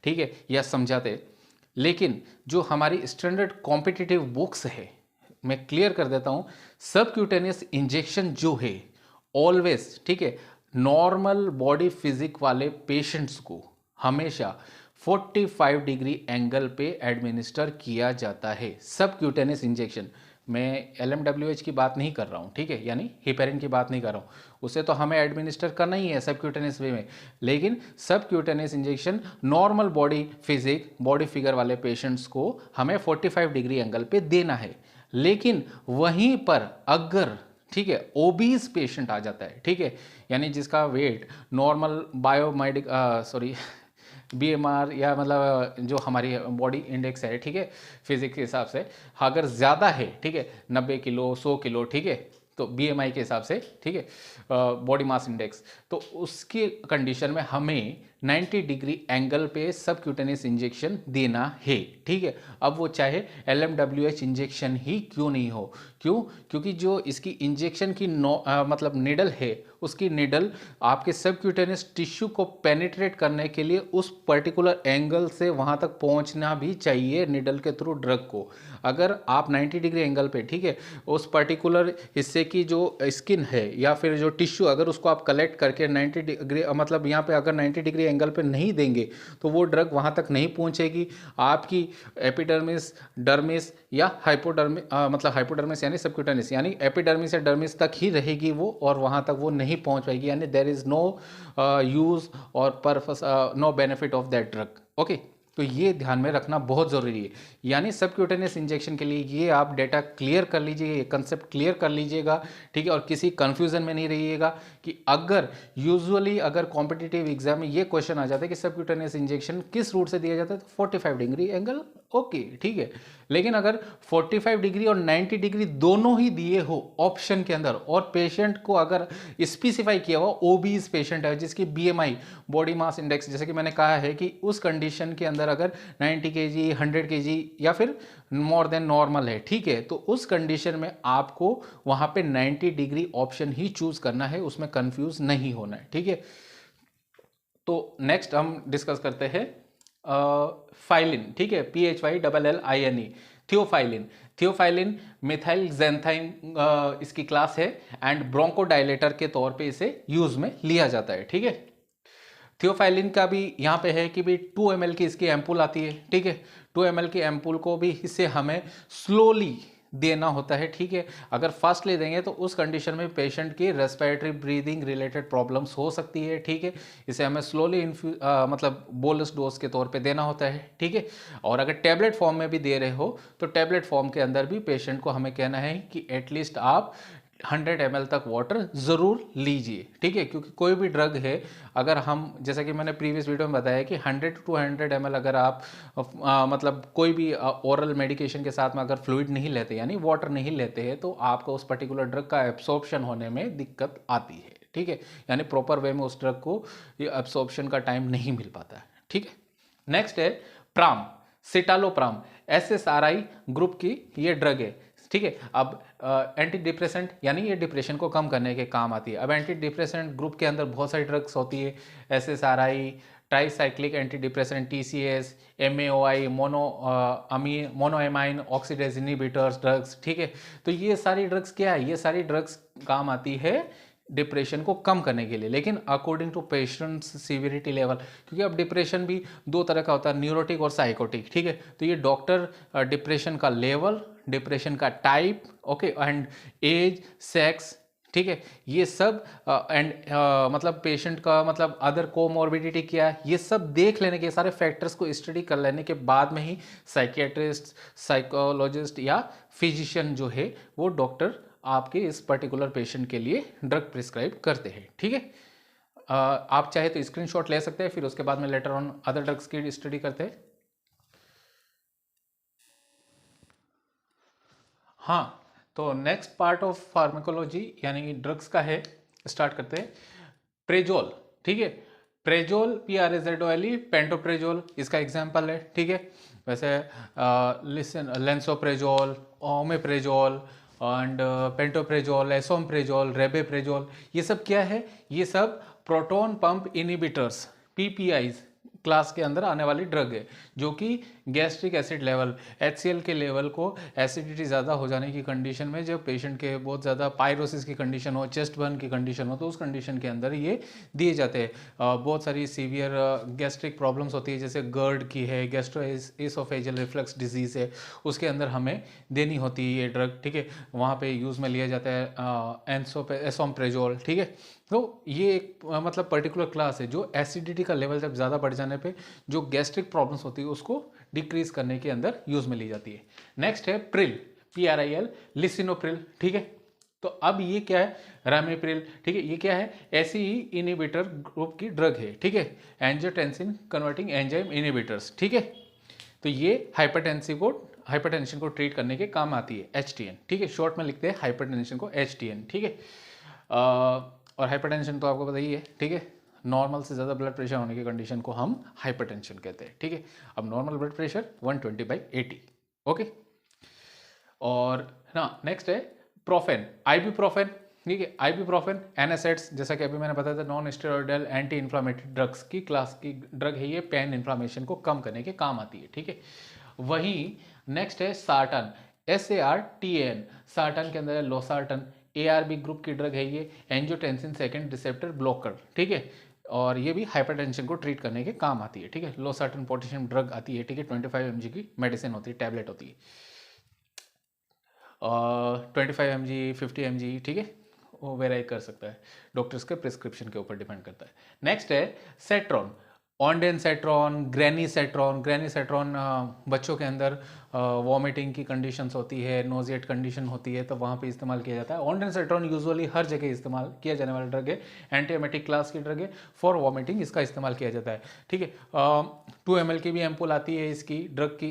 ठीक है, या समझाते, लेकिन जो हमारी स्टैंडर्ड कॉम्पिटिटिव बुक्स है, मैं क्लियर कर देता हूं, सबक्यूटेनियस इंजेक्शन जो है ऑलवेज, ठीक है, नॉर्मल बॉडी फिजिक वाले पेशेंट्स को हमेशा 45 डिग्री एंगल पे एडमिनिस्टर किया जाता है सबक्यूटेनियस इंजेक्शन। मैं LMWH की बात नहीं कर रहा हूँ, ठीक है, यानी हिपेरिन की बात नहीं कर रहा हूँ, उसे तो हमें एडमिनिस्टर करना ही है सबक्यूटेनियस वे में, लेकिन subcutaneous injection normal body physique body figure वाले पेशेंट्स को हमें 45 डिग्री एंगल पे देना है। लेकिन वहीं पर अगर, ठीक है, ओबीज पेशेंट आ जाता है, ठीक है, यानी जिसका वेट नॉर्मल बायोमेडिक BMR या मतलब जो हमारी बॉडी इंडेक्स है, ठीक है, फिजिक्स के हिसाब से अगर ज़्यादा है, ठीक है, 90 किलो 100 किलो, ठीक है, तो BMI के हिसाब से, ठीक है, बॉडी मास इंडेक्स, तो उसकी कंडीशन में हमें 90 डिग्री एंगल पे सबक्यूटेनियस इंजेक्शन देना है, ठीक है। अब वो चाहे LMWH इंजेक्शन ही क्यों नहीं हो, क्यों, क्योंकि जो इसकी इंजेक्शन की मतलब निडल है, उसकी निडल आपके सबक्यूटेनियस टिश्यू को पेनिट्रेट करने के लिए उस पर्टिकुलर एंगल से वहां तक पहुंचना भी चाहिए निडल के थ्रू ड्रग को। अगर आप 90 डिग्री एंगल पे, ठीक है, उस पर्टिकुलर हिस्से की जो स्किन है या फिर जो टिश्यू अगर उसको आप कलेक्ट करके 90 डिग्री मतलब यहाँ पे अगर 90 डिग्री एंगल पे नहीं देंगे तो वो ड्रग वहाँ तक नहीं पहुँचेगी। आपकी एपिडर्मिस, डर्मिस या हाइपोडर्मिस मतलब हाइपोडर्मिस यानी सबक्यूटेनियस यानी एपिडर्मिस या डर्मिस तक ही रहेगी वो, और वहाँ तक वो नहीं पहुँच पाएगी, यानी देयर इज़ नो यूज़ और purpose, no benefit of that drug, okay. तो ये ध्यान में रखना बहुत ज़रूरी है, यानी सबक्यूटेनियस इंजेक्शन के लिए ये आप डेटा क्लियर कर लीजिए, ये कंसेप्ट क्लियर कर लीजिएगा, ठीक है, और किसी कंफ्यूजन में नहीं रहिएगा कि अगर यूजुअली अगर कॉम्पिटिटिव एग्जाम में ये क्वेश्चन आ जाता है कि सबक्यूटेनियस इंजेक्शन किस रूट से दिया जाता है, तो 45 डिग्री एंगल, ओके, ठीक है। लेकिन अगर 45 डिग्री और 90 डिग्री दोनों ही दिए हो ऑप्शन के अंदर, और पेशेंट को अगर स्पेसिफाई किया हुआ ओबीज पेशेंट है जिसकी BMI बॉडी मास इंडेक्स, जैसे कि मैंने कहा है कि उस कंडीशन के अंदर अगर 90 kg 100 kg या फिर मोर देन नॉर्मल है, ठीक है, तो उस कंडीशन में आपको वहां पे 90 डिग्री ऑप्शन ही चूज करना है, उसमें कंफ्यूज नहीं होना है, ठीक है। तो नेक्स्ट हम डिस्कस करते हैं फाइलिन, ठीक है, PHYLLINE, थियोफाइलिन। थियोफाइलिन मिथाइल ज़ैंथाइन इसकी क्लास है एंड ब्रोंकोडाइलेटर के तौर पे इसे यूज में लिया जाता है, ठीक है। थियोफाइलिन का भी यहाँ पे है कि भी 2 ml की इसकी एम्पूल आती है, ठीक है, 2 ml की एम्पूल को भी इसे हमें स्लोली देना होता है, ठीक है। अगर फास्ट ले देंगे तो उस कंडीशन में पेशेंट की रेस्पिरेटरी ब्रीदिंग रिलेटेड प्रॉब्लम्स हो सकती है, ठीक है। इसे हमें स्लोली मतलब बोलस डोज के तौर पे देना होता है, ठीक है। और अगर टैबलेट फॉर्म में भी दे रहे हो तो टैबलेट फॉर्म के अंदर भी पेशेंट को हमें कहना है कि एटलीस्ट आप 100 ml तक वाटर ज़रूर लीजिए, ठीक है, क्योंकि कोई भी ड्रग है, अगर हम, जैसा कि मैंने प्रीवियस वीडियो में बताया कि 100 to 200 ml अगर आप मतलब कोई भी ओरल मेडिकेशन के साथ में अगर फ्लूइड नहीं लेते यानी वाटर नहीं लेते हैं तो आपको उस पर्टिकुलर ड्रग का एब्सॉर्प्शन होने में दिक्कत आती है, ठीक है, यानी प्रॉपर वे में उस ड्रग को ये एब्सॉर्प्शन का टाइम नहीं मिल पाता है, ठीक है। नेक्स्ट है प्राम, सिटालोप्राम, SSRI ग्रुप की ये ड्रग है, ठीक है। अब एंटी डिप्रेसेंट यानी ये डिप्रेशन को कम करने के काम आती है। अब एंटी डिप्रेसेंट ग्रुप के अंदर बहुत सारी ड्रग्स होती है, SSRI, tricyclic anti depressant, TCS, MAOI, monoamine oxidase inhibitors drugs, ठीक है। तो ये सारी ड्रग्स क्या है, ये सारी ड्रग्स काम आती है डिप्रेशन को कम करने के लिए, लेकिन according to patient's severity level, क्योंकि अब डिप्रेशन भी दो तरह का होता है, न्यूरोटिक और साइकोटिक, ठीक है। तो ये डॉक्टर डिप्रेशन का लेवल, डिप्रेशन का type, okay, and age, sex, ठीक है, ये सब एंड मतलब पेशेंट का मतलब अदर कोमॉर्बिडिटी क्या है, ये सब देख लेने के, सारे फैक्टर्स को स्टडी कर लेने के बाद में ही साइकियाट्रिस्ट, साइकोलॉजिस्ट या फिजिशियन जो है वो डॉक्टर आपके इस पर्टिकुलर पेशेंट के लिए ड्रग प्रिस्क्राइब करते हैं, ठीक है। आप चाहे तो स्क्रीनशॉट ले सकते हैं, फिर उसके बाद में लेटर ऑन अदर ड्रग्स की स्टडी करते हैं। हाँ, तो नेक्स्ट पार्ट ऑफ फार्माकोलॉजी यानी ड्रग्स का है, स्टार्ट करते हैं। प्रेजोल, ठीक है, प्रेजोल, PRAZOLE, पेंटोप्रेजोल इसका एग्जाम्पल है, ठीक है। वैसे लेंसोप्रेजोल, ओमेप्रेजोल एंड पेंटोप्रेजोल, एसोमप्रेजोल, रेबेप्रेजोल, ये सब क्या है, ये सब proton pump inhibitors, PPIs class के अंदर आने वाली ड्रग है, जो कि गैस्ट्रिक एसिड लेवल, HCl के लेवल को, एसिडिटी ज़्यादा हो जाने की कंडीशन में, जब पेशेंट के बहुत ज़्यादा पायरोसिस की कंडीशन हो, चेस्ट बर्न की कंडीशन हो, तो उस कंडीशन के अंदर ये दिए जाते हैं। बहुत सारी सीवियर गैस्ट्रिक प्रॉब्लम्स होती है, जैसे GERD की है, गैस्ट्रोएसोफेजियल रिफ्लक्स डिजीज़ है, उसके अंदर हमें देनी होती है ये ड्रग, ठीक है। वहाँ पे यूज़ में लिया जाता है एसोमप्रेजोल, ठीक है। तो ये एक मतलब पर्टिकुलर क्लास है जो एसिडिटी का लेवल जब ज़्यादा बढ़ जाने पे जो गैस्ट्रिक प्रॉब्लम्स होती है उसको डिक्रीज करने के अंदर यूज़ में ली जाती है। नेक्स्ट है प्रिल, PRIL, लिसिनोप्रिल, ठीक है। तो अब ये क्या है, रामिप्रिल, ठीक है, ये क्या है, ऐसी ही इनहिबिटर ग्रुप की ड्रग है, ठीक है, एंजियोटेंसिन कन्वर्टिंग एंजाइम इनहिबिटर्स, ठीक है। तो ये हाइपरटेंशन को ट्रीट करने के काम आती है, HTN, ठीक है, शॉर्ट में लिखते हैं हाइपरटेंशन को HTN, ठीक है। और हाइपरटेंशन तो आपको पता ही है, ठीक है, नॉर्मल से ज़्यादा ब्लड प्रेशर होने की कंडीशन को हम हाइपरटेंशन कहते हैं, ठीक है। अब नॉर्मल ब्लड प्रेशर 120/80, ओके। और ना नेक्स्ट है प्रोफेन, आइबुप्रोफेन, ठीक है, आइबुप्रोफेन, NSAIDs, जैसा कि अभी मैंने बताया था, non steroidal anti inflammatory drugs की क्लास की ड्रग है, ये पेन इन्फ्लामेशन को कम करने के काम आती है, ठीक है। वहीं नेक्स्ट है सार्टन, SARTAN, सार्टन के अंदर है लोसार्टन, ARB ग्रुप की ड्रग है ये, एंजियोटेंसिन सेकेंड रिसेप्टर ब्लॉकर, ठीक है। और ये भी हाइपरटेंशन को ट्रीट करने के काम आती है, ठीक है। लोसार्टन पोटेशियम ड्रग आती है, ठीक है, 25 mg की मेडिसिन होती है, टैबलेट होती है, 25 mg, 50 mg, ठीक है, वो वेराई कर सकता है, डॉक्टर्स के प्रिस्क्रिप्शन के ऊपर डिपेंड करता है। नेक्स्ट है सेट्रॉन, ऑन्डेनसेट्रॉन, ग्रेनीसेट्रॉन बच्चों के अंदर वॉमिटिंग की कंडीशंस होती है, नोजिएट कंडीशन होती है, तो वहाँ पे इस्तेमाल किया जाता है। ऑन्डेनसेट्रॉन यूजुअली हर जगह इस्तेमाल किया जाने वाला ड्रग है, एंटीएमेटिक क्लास की ड्रग है, फॉर वॉमिटिंग इसका इस्तेमाल किया जाता है, ठीक है। 2 ml की भी एम्पुल आती है इसकी ड्रग की,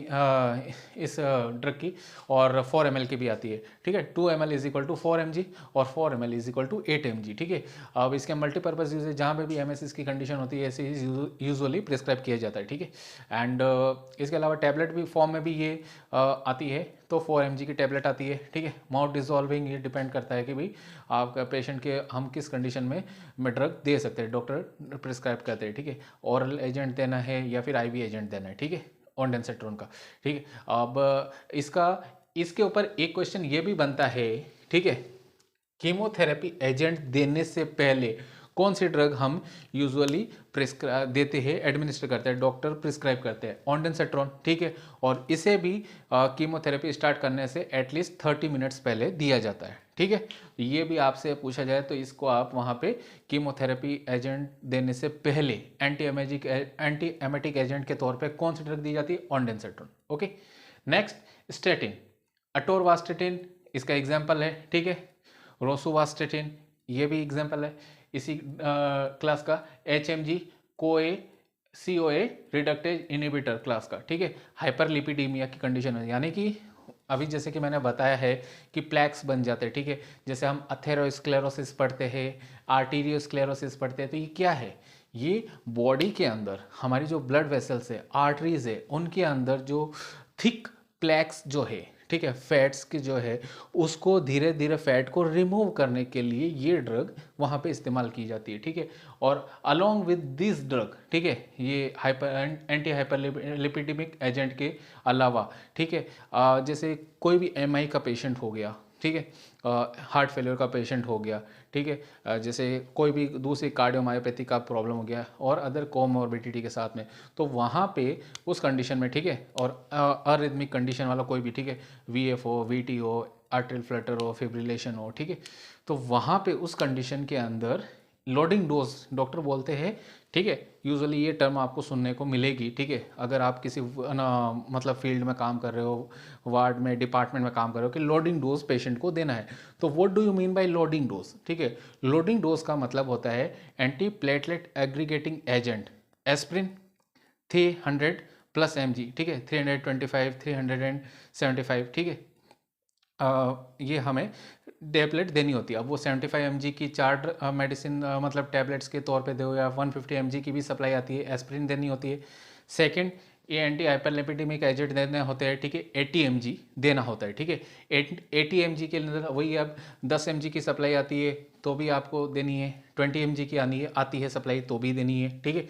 इस ड्रग की, और 4 ml की भी आती है, ठीक है। 2 ml is equal to 4 mg और 4 ml is equal to 8 mg, ठीक है। अब इसके मल्टीपर्पज़ यूजेज जहाँ पे भी MSS की कंडीशन होती है ऐसे ही यूजुअली प्रिस्क्राइब किया जाता है, ठीक है। एंड इसके अलावा टैबलेट भी फॉर्म में भी ये आती है, तो 4 mg की टैबलेट आती है, ठीक है। माउथ डिजॉल्विंग, ये डिपेंड करता है कि भाई आपका पेशेंट के हम किस कंडीशन में ड्रग दे सकते हैं, डॉक्टर प्रिस्क्राइब करते हैं, ठीक है। ओरल एजेंट देना है या फिर IV एजेंट देना है, ठीक है, ऑन्डेनसेट्रॉन का, ठीक है। अब इसके ऊपर एक क्वेश्चन ये भी बनता है, ठीक है, कीमोथेरेपी एजेंट देने से पहले कौन सी ड्रग हम यूजुअली देते हैं, एडमिनिस्टर करते हैं, डॉक्टर प्रिस्क्राइब करते हैं, ऑन्डेनसेट्रॉन, ठीक है। और इसे भी कीमोथेरेपी स्टार्ट करने से एटलीस्ट 30 मिनट्स पहले दिया जाता है, ठीक है। ये भी आपसे पूछा जाए तो इसको आप वहाँ पे कीमोथेरेपी एजेंट देने से पहले एंटी एमेटिक एजेंट के तौर पे कौन सी ड्रग दी जाती है, ऑन्डेनसेट्रॉन, ओके। नेक्स्ट स्टेटिन, अटोरवास्टेटिन इसका एग्जाम्पल है, ठीक है। रोसुवास्टेटिन, ये भी एग्जाम्पल है इसी क्लास का। HMG कोए COA रिडक्टेज इनहिबिटर क्लास का, ठीक है। हाइपरलिपिडीमिया की कंडीशन है, यानी कि अभी जैसे कि मैंने बताया है कि प्लैक्स बन जाते हैं, ठीक है। जैसे हम अथेरोस्क्लेरोसिस पढ़ते हैं, आर्टीरियोस्क्लेरोसिस पढ़ते हैं, तो ये क्या है, ये बॉडी के अंदर हमारी जो ब्लड वेसल्स है, आर्टरीज है, उनके अंदर जो थिक प्लैक्स जो है, ठीक है, फैट्स की जो है, उसको धीरे धीरे फैट को रिमूव करने के लिए ये ड्रग वहाँ पे इस्तेमाल की जाती है, ठीक है। और अलोंग विद दिस ड्रग, ठीक है, ये एंटी हाइपरलिपिडेमिक एजेंट के अलावा, ठीक है, जैसे कोई भी MI का पेशेंट हो गया, ठीक है, हार्ट फेलियर का पेशेंट हो गया, ठीक है, जैसे कोई भी दूसरी कार्डियोमायोपैथी का प्रॉब्लम हो गया और अदर कोमॉर्बिडिटी के साथ में, तो वहाँ पे उस कंडीशन में, ठीक है, और अरिथमिक कंडीशन वाला कोई भी, ठीक है, VF हो, VT हो, आर्टरियल फ्लटर हो, फिब्रिलेशन हो, ठीक है, तो वहाँ पे उस कंडीशन के अंदर लोडिंग डोज डॉक्टर बोलते हैं, ठीक है। यूजुअली ये टर्म आपको सुनने को मिलेगी, ठीक है, अगर आप किसी मतलब फील्ड में काम कर रहे हो, वार्ड में, डिपार्टमेंट में काम कर रहे हो, कि लोडिंग डोज पेशेंट को देना है। तो what do you mean by loading dose, ठीक है। लोडिंग डोज का मतलब होता है anti platelet aggregating agent aspirin 300 plus mg, ठीक है, 325 375, ठीक है, ये हमें टैबलेट देनी होती है। अब वो 75 mg की 4 मेडिसिन मतलब टैबलेट्स के तौर पे दो, या 150 mg की भी सप्लाई आती है, एस्प्रिन देनी होती है। सेकंड, ये एंटी हाइपरलिपिडेमिक एजेंट देने होते हैं, ठीक है, 80 mg देना होता है, ठीक है। 80 mg के अंदर वही अब 10 mg की सप्लाई आती है तो भी आपको देनी है, 20 mg की आती है सप्लाई तो भी देनी है, ठीक है।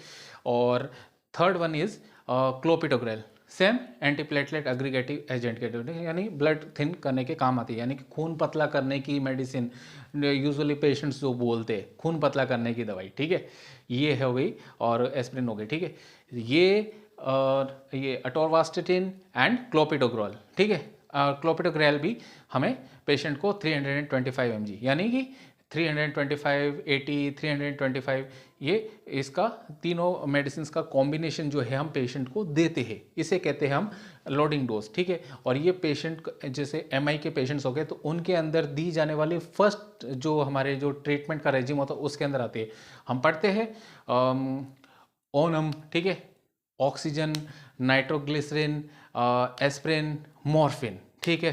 और third one is clopidogrel, same antiplatelet aggregative agent के, यानी ब्लड थिन करने के काम आती है, यानी कि खून पतला करने की मेडिसिन, यूजुअली पेशेंट्स जो बोलते हैं खून पतला करने की दवाई, ठीक है, ये हो गई, और एस्प्रिन हो गई, ठीक है। ये अटोरवास्टेटिन एंड क्लोपिडोग्रेल, ठीक है। क्लोपिडोग्रेल भी हमें पेशेंट को 325 mg, यानी कि 325, 80, 325, ये इसका तीनों मेडिसिन का कॉम्बिनेशन जो है हम पेशेंट को देते हैं, इसे कहते हैं हम लोडिंग डोज, ठीक है। और ये पेशेंट जैसे MI के पेशेंट्स हो गए तो उनके अंदर दी जाने वाली फर्स्ट जो हमारे जो ट्रीटमेंट का रेजिम होता है उसके अंदर आती है। हम पढ़ते हैं ओनम, ठीक है, ऑक्सीजन, नाइट्रोग्लिसरिन, एस्प्रिन, मॉर्फिन, ठीक है।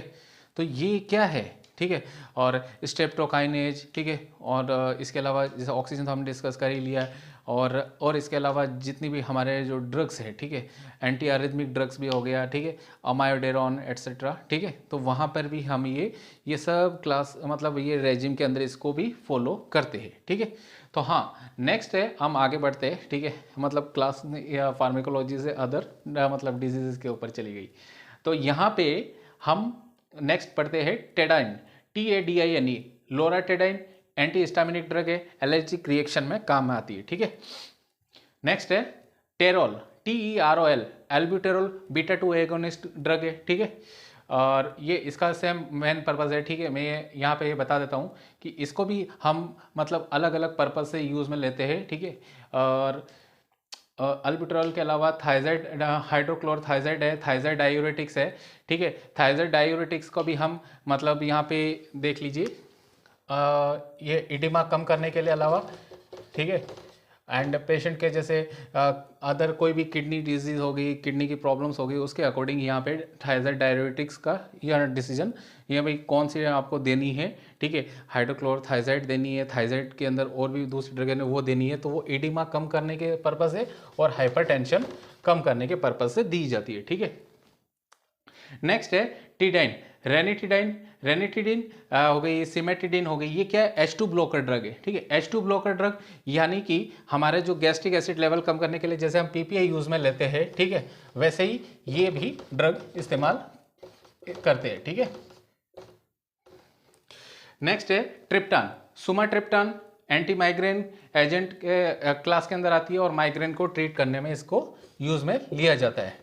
तो ये क्या है, ठीक है, और स्ट्रेप्टोकाइनेज, ठीक है, और इसके अलावा जैसे ऑक्सीजन तो हमने डिस्कस कर ही लिया, और इसके अलावा जितनी भी हमारे जो ड्रग्स है, ठीक है, एंटी आरिथमिक ड्रग्स भी हो गया, ठीक है, अमायोडेरॉन एट्सेट्रा, ठीक है, तो वहाँ पर भी हम ये सब क्लास मतलब ये रेजिम के अंदर इसको भी फॉलो करते हैं, ठीक है। तो हाँ, नेक्स्ट है, हम आगे बढ़ते हैं, ठीक है, मतलब क्लास या फार्मेकोलॉजी से अदर मतलब डिजीजेस के ऊपर चली गई। तो यहाँ पे हम नेक्स्ट पढ़ते हैं टेडाइन, TADINE, लोराटेडाइन, एंटी हिस्टामिनिक ड्रग है, एलर्जिक रिएक्शन में काम में आती है, ठीक है। नेक्स्ट है Tyrol, TEROL, एल्ब्यूटेरोल beta 2 agonist drug है, ठीक है। और ये इसका सेम मेन पर्पज़ है, ठीक है, मैं यहाँ पे ये बता देता हूँ कि इसको भी हम मतलब अलग अलग पर्पज़ से यूज़ में लेते हैं, ठीक है। और अल्बिट्रॉल के अलावा थायजाइड, हाइड्रोक्लोरथायजाइड है, थायजाइड डायूरेटिक्स है, ठीक है। थायजाइड डायूरेटिक्स को भी हम मतलब यहाँ पे देख लीजिए, ये इडिमा कम करने के लिए अलावा, ठीक है, एंड पेशेंट के जैसे अदर कोई भी किडनी डिजीज हो गई, किडनी की प्रॉब्लम्स हो गई, उसके अकॉर्डिंग यहाँ पे थायजाइड डायूरेटिक्स का यह डिसीजन, ये भाई कौन सी आपको देनी है, ठीक है, हाइड्रोक्लोरथायजाइड देनी है, थायजाइड के अंदर और भी दूसरी ड्रग है वो देनी है, तो वो एडिमा कम करने के पर्पज़ से और हाइपरटेंशन कम करने के पर्पज़ से दी जाती है, ठीक है। नेक्स्ट है टीडाइन, रेनिटिडिन हो गई, सिमेटिडिन हो गई, ये क्या है, H2 ब्लॉकर ड्रग है, ठीक है। H2 ब्लॉकर ड्रग यानी कि हमारे जो गैस्ट्रिक एसिड लेवल कम करने के लिए जैसे हम PPI यूज में लेते हैं, ठीक है, वैसे ही ये भी ड्रग इस्तेमाल करते हैं, ठीक है। नेक्स्ट है ट्रिप्टान, सुमाट्रिप्टान, एंटी माइग्रेन एजेंट के क्लास के अंदर आती है और माइग्रेन को ट्रीट करने में इसको यूज में लिया जाता है।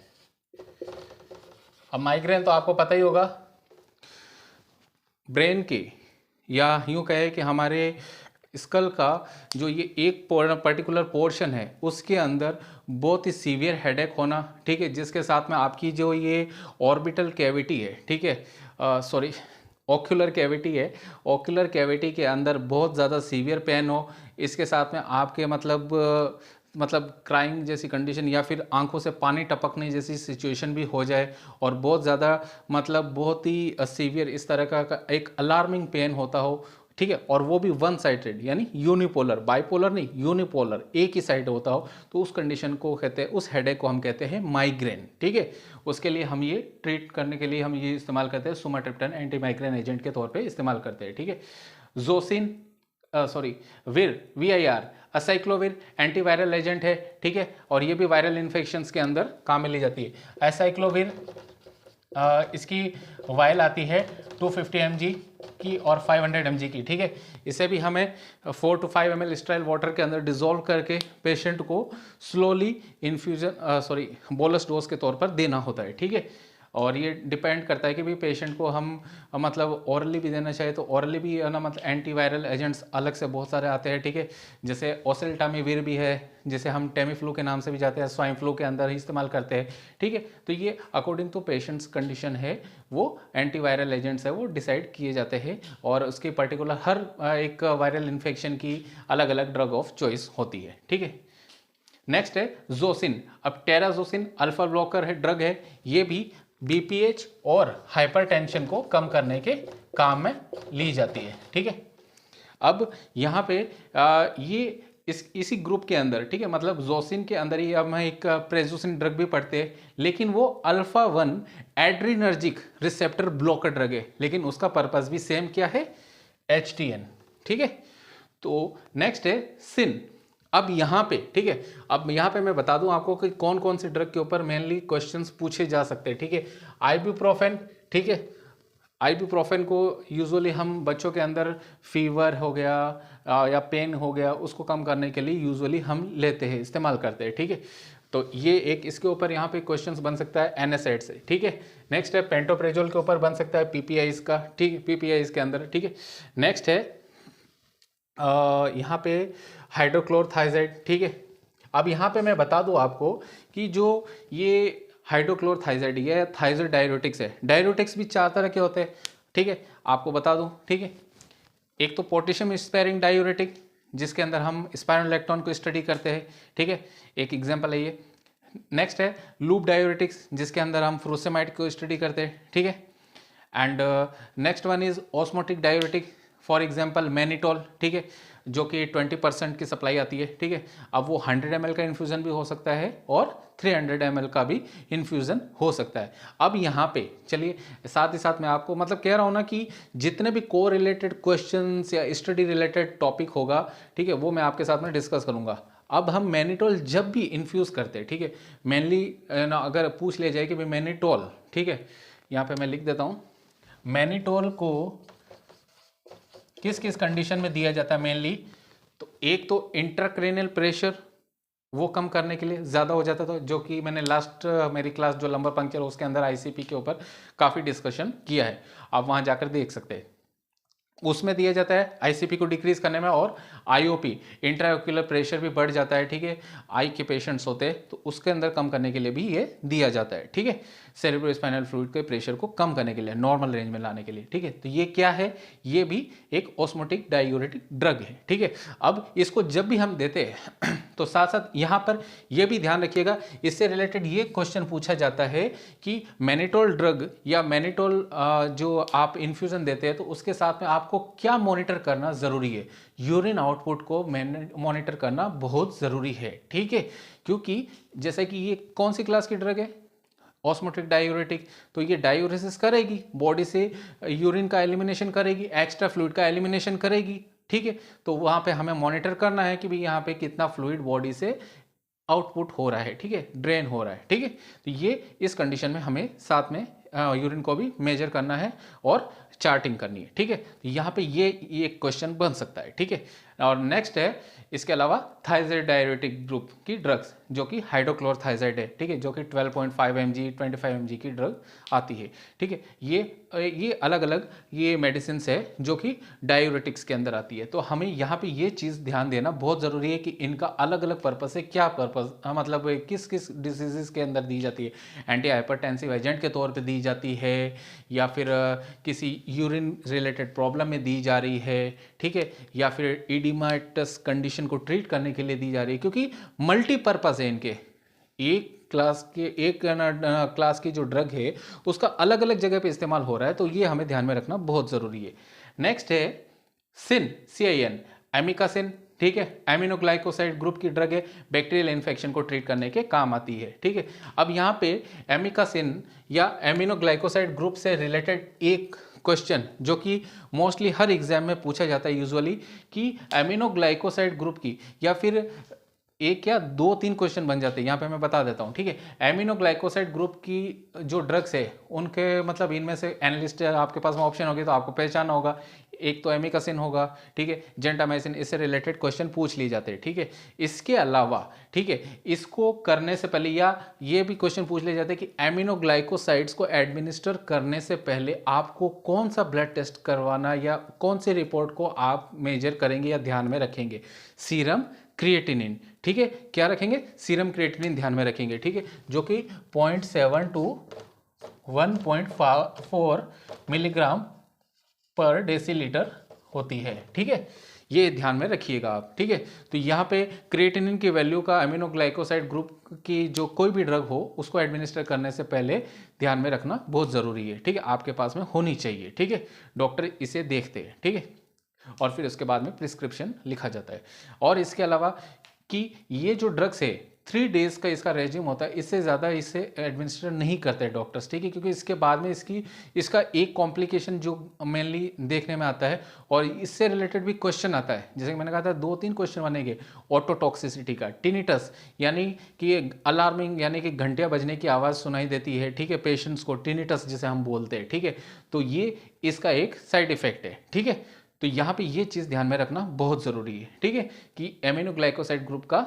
अब माइग्रेन तो आपको पता ही होगा, ब्रेन के या यूँ कहे कि हमारे स्कल का जो ये एक पर्टिकुलर पोर्शन है उसके अंदर बहुत ही सीवियर हेडेक होना, ठीक है, जिसके साथ में आपकी जो ये ऑर्बिटल कैविटी है, ठीक है, सॉरी ओक्यूलर कैविटी है, ओक्यूलर कैविटी के अंदर बहुत ज़्यादा सीवियर पेन हो, इसके साथ में आपके मतलब क्राइंग जैसी कंडीशन या फिर आंखों से पानी टपकने जैसी सिचुएशन भी हो जाए, और बहुत ज़्यादा मतलब बहुत ही सीवियर इस तरह का एक अलार्मिंग पेन होता हो, ठीक है, और वो भी वन साइडेड यानी यूनिपोलर, बाइपोलर नहीं, यूनिपोलर, एक ही साइड होता हो, तो उस कंडीशन को कहते हैं, उस हेडेक को हम कहते हैं माइग्रेन, ठीक है। उसके लिए हम ये ट्रीट करने के लिए हम ये इस्तेमाल करते हैं, सुमाट्रिप्टन एंटी माइग्रेन एजेंट के तौर पे इस्तेमाल करते हैं, ठीक है। जोसिन VIR असाइक्लोविर एंटीवायरल एजेंट है, ठीक है, और ये भी वायरल इन्फेक्शंस के अंदर काम में ली जाती है। असाइक्लोविर इसकी वायल आती है 250 mg की और 500 mg की, ठीक है। इसे भी हमें 4 to 5 ml स्टेराइल वाटर के अंदर डिजोल्व करके पेशेंट को स्लोली बोलस डोज के तौर पर देना होता है, ठीक है। और ये डिपेंड करता है कि भाई पेशेंट को हम मतलब ओरली भी देना चाहिए, तो ओरली भी है ना, मतलब एंटीवायरल एजेंट्स अलग से बहुत सारे आते हैं, ठीक है, जैसे ओसेल्टामिविर भी है, जिसे हम टेमीफ्लू के नाम से भी जाते हैं, स्वाइन फ्लू के अंदर ही इस्तेमाल करते हैं, ठीक है। तो ये अकॉर्डिंग टू पेशेंट्स कंडीशन है, वो एंटीवायरल एजेंट्स है वो डिसाइड किए जाते हैं, और उसकी पर्टिकुलर हर एक वायरल इन्फेक्शन की अलग अलग ड्रग ऑफ चॉइस होती है, ठीक है। नेक्स्ट है जोसिन। अब टेराजोसिन अल्फा ब्लॉकर है, ड्रग है, ये भी BPH और हाइपरटेंशन को कम करने के काम में ली जाती है, ठीक है। अब यहाँ पे ये इसी ग्रुप के अंदर, ठीक है, मतलब जोसिन के अंदर ही हम एक प्रेजोसिन ड्रग भी पढ़ते हैं, लेकिन वो alpha 1 adrenergic receptor blocker drug है, लेकिन उसका पर्पस भी सेम क्या है, HTN, ठीक है। तो नेक्स्ट है सिन। अब यहाँ पे, ठीक है, अब यहाँ पे मैं बता दूं आपको कि कौन कौन से ड्रग के ऊपर मेनली क्वेश्चंस पूछे जा सकते हैं, ठीक है। आइबुप्रोफेन, ठीक है, आइबुप्रोफेन को यूजुअली हम बच्चों के अंदर फीवर हो गया या पेन हो गया, उसको कम करने के लिए यूजुअली हम लेते हैं, इस्तेमाल करते हैं, ठीक है। तो ये एक इसके ऊपर यहाँ पे क्वेश्चंस बन सकता है NSAID से, ठीक है। नेक्स्ट है पेंटोप्रेजोल के ऊपर बन सकता है PPIs का, ठीक है, PPIs के अंदर, ठीक है। नेक्स्ट है यहाँ पे हाइड्रोक्लोरथाइजाइड, ठीक है। अब यहाँ पे मैं बता दूँ आपको कि जो ये हाइड्रोक्लोरथाइजाइड ये थाइजाइड डायरेटिक्स है, डायरेटिक्स भी 4 तरह के होते हैं, ठीक है, आपको बता दूँ, ठीक है। एक तो पोटेशियम स्पेयरिंग डायूरेटिक, जिसके अंदर हम स्पाइरोलेक्टोन को स्टडी करते हैं, ठीक है, एक एग्जांपल है ये। नेक्स्ट है लूप डायूरेटिक्स, जिसके अंदर हम फ्रूसेमाइड को स्टडी करते हैं, ठीक है। And next one is osmotic diuretic, for example mannitol, ठीक है, जो कि 20% की सप्लाई आती है, ठीक है। अब वो 100 ml का इन्फ्यूज़न भी हो सकता है और 300 ml का भी इन्फ्यूज़न हो सकता है। अब यहाँ पे चलिए साथ ही साथ मैं आपको मतलब कह रहा हूँ ना कि जितने भी को रिलेटेड क्वेश्चंस या स्टडी रिलेटेड टॉपिक होगा, ठीक है, वो मैं आपके साथ में डिस्कस करूँगा। अब हम मैनिटोल जब भी इन्फ्यूज़ करते हैं, ठीक है, मेनली ना अगर पूछ लिया जाए कि भाई मैनिटोल, ठीक है, यहाँ पे मैं लिख देता हूँ, मैनिटोल को किस किस कंडीशन में दिया जाता है मेनली, तो एक तो इंट्राक्रेनियल प्रेशर वो कम करने के लिए ज़्यादा हो जाता था, जो कि मैंने लास्ट मेरी क्लास जो लंबर पंक्चर उसके अंदर ICP के ऊपर काफ़ी डिस्कशन किया है, आप वहाँ जाकर देख सकते हैं। उसमें दिया जाता है ICP को डिक्रीज करने में, और IOP इंट्राओक्यूलर प्रेशर भी बढ़ जाता है, ठीक है, आई के पेशेंट्स होते हैं तो उसके अंदर कम करने के लिए भी ये दिया जाता है, ठीक है, सेरेब्रोस्पाइनल फ्लूइड के प्रेशर को कम करने के लिए, नॉर्मल रेंज में लाने के लिए, ठीक है। तो ये क्या है, ये भी एक ऑस्मोटिक डायूरेटिक ड्रग है, ठीक है। अब इसको जब भी हम देते हैं तो साथ साथ यहाँ पर यह भी ध्यान रखिएगा, इससे रिलेटेड ये क्वेश्चन पूछा जाता है कि मैनिटोल ड्रग या मैनिटोल जो आप इन्फ्यूज़न देते हैं तो उसके साथ में आपको क्या मॉनिटर करना ज़रूरी है, यूरिन आउटपुट को मॉनिटर करना बहुत ज़रूरी है, ठीक है, क्योंकि जैसे कि ये कौन सी क्लास की ड्रग है, ऑस्मोटिक डायूरेटिक, तो ये डायूरेसिस करेगी, बॉडी से यूरिन का एलिमिनेशन करेगी, एक्स्ट्रा फ्लूइड का एलिमिनेशन करेगी, ठीक है। तो वहाँ पे हमें मॉनिटर करना है कि भाई यहाँ पे कितना फ्लूइड बॉडी से आउटपुट हो रहा है, ठीक है, ड्रेन हो रहा है, ठीक है। तो ये इस कंडीशन में हमें साथ में यूरिन को भी मेजर करना है और चार्टिंग करनी है, ठीक है। तो यहाँ पे ये एक क्वेश्चन बन सकता है, ठीक है। और नेक्स्ट है इसके अलावा थायजाइड डायरेटिक ग्रुप की ड्रग्स जो कि हाइड्रोक्लोरथायजाइड है, ठीक है, जो कि 12.5 mg 25 mg की ड्रग आती है, ठीक है। ये अलग अलग ये मेडिसिन है जो कि डायूरेटिक्स के अंदर आती है। तो हमें यहाँ पे ये चीज़ ध्यान देना बहुत ज़रूरी है कि इनका अलग अलग पर्पस है, क्या पर्पस, मतलब किस किस डिजीज़ के अंदर दी जाती है। एंटी हाइपरटेंसिव एजेंट के तौर पे दी जाती है या फिर किसी यूरिन रिलेटेड प्रॉब्लम में दी जा रही है, ठीक है, या फिर इडिमाटस कंडीशन को ट्रीट करने के लिए दी जा रही है, क्योंकि मल्टीपर्पज़ है इनके। एक क्लास की जो ड्रग है उसका अलग अलग जगह पे इस्तेमाल हो रहा है, तो ये हमें ध्यान में रखना बहुत ज़रूरी है। नेक्स्ट है CIN, एमिकासिन, ठीक है, एमिनोग्लाइकोसाइड ग्रुप की ड्रग है, बैक्टीरियल इन्फेक्शन को ट्रीट करने के काम आती है, ठीक है। अब यहाँ पे एमिकासिन या एमिनोग्लाइकोसाइड ग्रुप से रिलेटेड एक क्वेश्चन जो कि मोस्टली हर एग्जाम में पूछा जाता है यूजुअली, कि एमिनोग्लाइकोसाइड ग्रुप की, या फिर एक या दो तीन क्वेश्चन बन जाते हैं, यहाँ पे मैं बता देता हूँ, ठीक है। एमिनोग्लाइकोसाइड ग्रुप की जो ड्रग्स है उनके मतलब इनमें से एनालिस्ट आपके पास में ऑप्शन होगी तो आपको पहचाना होगा। एक तो एमिकासिन होगा, ठीक है, जेंटामाइसिन, इससे रिलेटेड क्वेश्चन पूछ लिए जाते हैं, ठीक है। इसके अलावा, ठीक है, इसको करने से पहले या ये भी क्वेश्चन पूछ लिए जाते हैं कि एमिनोग्लाइकोसाइड्स को एडमिनिस्टर करने से पहले आपको कौन सा ब्लड टेस्ट करवाना या कौन सी रिपोर्ट को आप मेजर करेंगे या ध्यान में रखेंगे। सीरम क्रिएटिनिन, ठीक है, क्या रखेंगे, सीरम क्रिएटिनिन ध्यान में रखेंगे, ठीक है, जो कि 0.7 to 1.4 मिलीग्राम पर डेसीलीटर होती है, ठीक है, ये ध्यान में रखिएगा आप, ठीक है। तो यहाँ पे क्रिएटिनिन की वैल्यू का एमिनोग्लाइकोसाइड ग्रुप की जो कोई भी ड्रग हो उसको एडमिनिस्टर करने से पहले ध्यान में रखना बहुत ज़रूरी है, ठीक है, आपके पास में होनी चाहिए, ठीक है। डॉक्टर इसे देखते हैं, ठीक है, और फिर उसके बाद में प्रिस्क्रिप्शन लिखा जाता है। और इसके अलावा कि ये जो ड्रग्स है 3 डेज का इसका रेजिम होता है, इससे ज़्यादा इसे एडमिनिस्टर नहीं करते डॉक्टर्स, ठीक है, क्योंकि इसके बाद में इसका एक कॉम्प्लिकेशन जो मेनली देखने में आता है और इससे रिलेटेड भी क्वेश्चन आता है, जैसे कि मैंने कहा था 2-3 क्वेश्चन बनेंगे ऑटोटॉक्सिसिटी का, टिनिटस यानी कि अलार्मिंग यानी कि घंटियाँ बजने की आवाज़ सुनाई देती है, ठीक है, पेशेंट्स को टिनिटस जिसे हम बोलते हैं, ठीक है, तो ये इसका एक साइड इफेक्ट है, ठीक है। तो यहाँ पे ये चीज़ ध्यान में रखना बहुत ज़रूरी है, ठीक है, कि एमिनोग्लाइकोसाइड ग्रुप का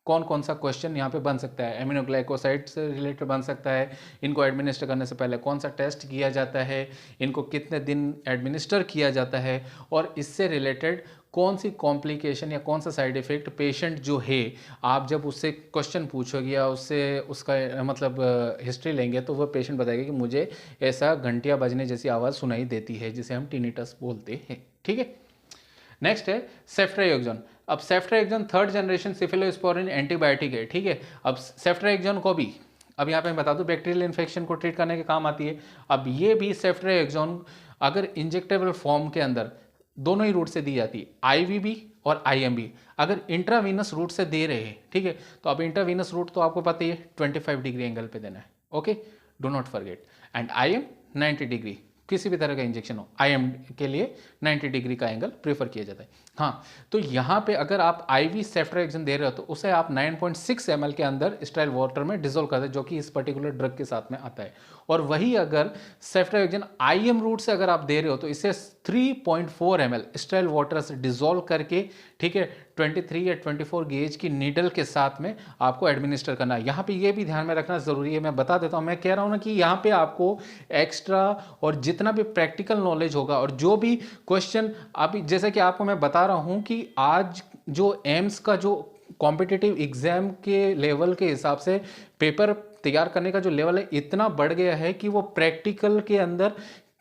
कौन कौन सा क्वेश्चन यहाँ पे बन सकता है, एमिनोग्लाइकोसाइड से रिलेटेड बन सकता है, इनको एडमिनिस्टर करने से पहले कौन सा टेस्ट किया जाता है, इनको कितने दिन एडमिनिस्टर किया जाता है, और इससे रिलेटेड कौन सी कॉम्प्लिकेशन या कौन सा साइड इफेक्ट पेशेंट जो है आप जब उससे क्वेश्चन पूछोगे या उससे उसका मतलब हिस्ट्री लेंगे तो वह पेशेंट बताएगा कि मुझे ऐसा घंटियाँ बजने जैसी आवाज़ सुनाई देती है जिसे हम टिनिटस बोलते हैं, ठीक है। नेक्स्ट है सेफ्ट्राइक्सोन। अब सेफ्ट्राइक्सोन 3rd जनरेशन सिफिलोस्पोरिन एंटीबायोटिक है, ठीक है। अब सेफ्ट्राइक्सोन को भी अब यहाँ पे मैं बता दूं बैक्टीरियल इन्फेक्शन को ट्रीट करने के काम आती है। अब ये भी सेफ्ट्राइक्सोन अगर इंजेक्टेबल फॉर्म के अंदर दोनों ही रूट से दी जाती है, IV भी और IM भी। अगर इंट्रावीनस रूट से दे रहे हैं, ठीक है, तो अब इंट्रावीनस रूट तो आपको पता ही है 25 डिग्री एंगल पे देना है, okay, do not forget. And IM 90 degree, किसी भी तरह का इंजेक्शन हो IM के लिए 90 डिग्री का एंगल प्रेफर किया जाता है। हाँ, तो यहाँ पे अगर आप IV सेफ्ट्राइक्सोन दे रहे हो तो उसे आप 9.6 ml के अंदर स्टाइल वाटर में डिजोल्व करते हैं, जो कि इस पर्टिकुलर ड्रग के साथ में आता है। और वही अगर सेफ्ट्राइक्सोन IM रूट से अगर आप दे रहे हो तो इसे 3.4 ml स्टाइल वाटर से डिजोल्व करके, ठीक है, 23 या 24 गेज की नीडल के साथ में आपको एडमिनिस्टर करना है। यहाँ पे ये भी ध्यान में रखना ज़रूरी है, मैं बता देता हूँ, मैं कह रहा हूँ ना कि यहाँ पे आपको एक्स्ट्रा और जितना भी प्रैक्टिकल नॉलेज होगा और जो भी क्वेश्चन आप, जैसे कि आपको मैं बता रहा हूँ कि आज जो एम्स का जो कॉम्पिटिटिव एग्जाम के लेवल के हिसाब से पेपर तैयार करने का जो लेवल है इतना बढ़ गया है कि वो प्रैक्टिकल के अंदर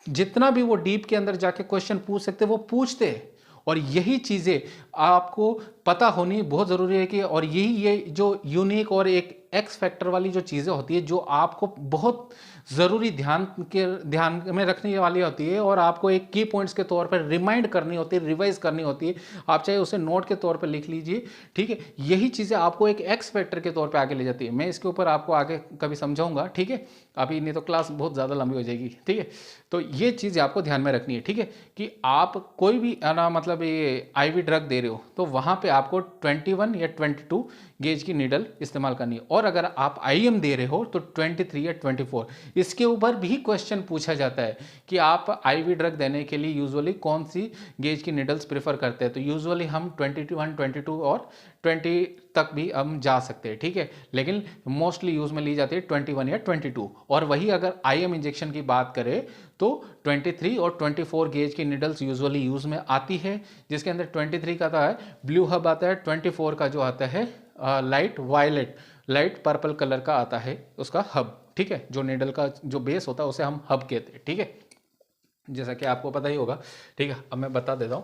जितना भी वो डीप के अंदर जाके क्वेश्चन पूछ सकते वो पूछते हैं। और यही चीज़ें आपको पता होनी बहुत ज़रूरी है कि, और यही ये जो यूनिक और एक एक्स फैक्टर वाली जो चीज़ें होती है जो आपको बहुत ज़रूरी ध्यान में रखने वाली होती है और आपको एक की पॉइंट्स के तौर पर रिमाइंड करनी होती है, रिवाइज करनी होती है। आप चाहे उसे नोट के तौर पर लिख लीजिए, ठीक है, यही चीज़ें आपको एक एक्स फैक्टर के तौर पर आगे ले जाती है। मैं इसके ऊपर आपको आगे कभी समझाऊंगा, ठीक है, अभी नहीं तो क्लास बहुत ज़्यादा लंबी हो जाएगी, ठीक है। तो ये चीज़ आपको ध्यान में रखनी है, ठीक है, कि आप कोई भी ना मतलब ये IV ड्रग दे रहे रहे हो तो वहाँ पे आपको 21 या 22 गेज की नीडल इस्तेमाल करनी है, और अगर आप आईएम दे रहे हो तो 23 या 24। इसके ऊपर भी क्वेश्चन पूछा जाता है कि आप आईवी ड्रग देने के लिए यूजुअली कौन सी गेज की नीडल्स प्रेफर करते हैं, तो यूजुअली हम 21, 22 और 20 तक भी हम जा सकते हैं, ठीक है, लेकिन मोस्टली यूज में ली जाती है 21 या 22। और वही अगर आईएम इंजेक्शन की बात करें तो 23 और 24 गेज की निडल्स यूजुअली यूज में आती है, जिसके अंदर 23 का आता है ब्लू हब आता है, 24 का जो आता है light violet light purple colour का आता है उसका हब, ठीक है, जो निडल का जो बेस होता है उसे हम हब कहते हैं, ठीक है, जैसा कि आपको पता ही होगा, ठीक है। अब मैं बता देता हूं,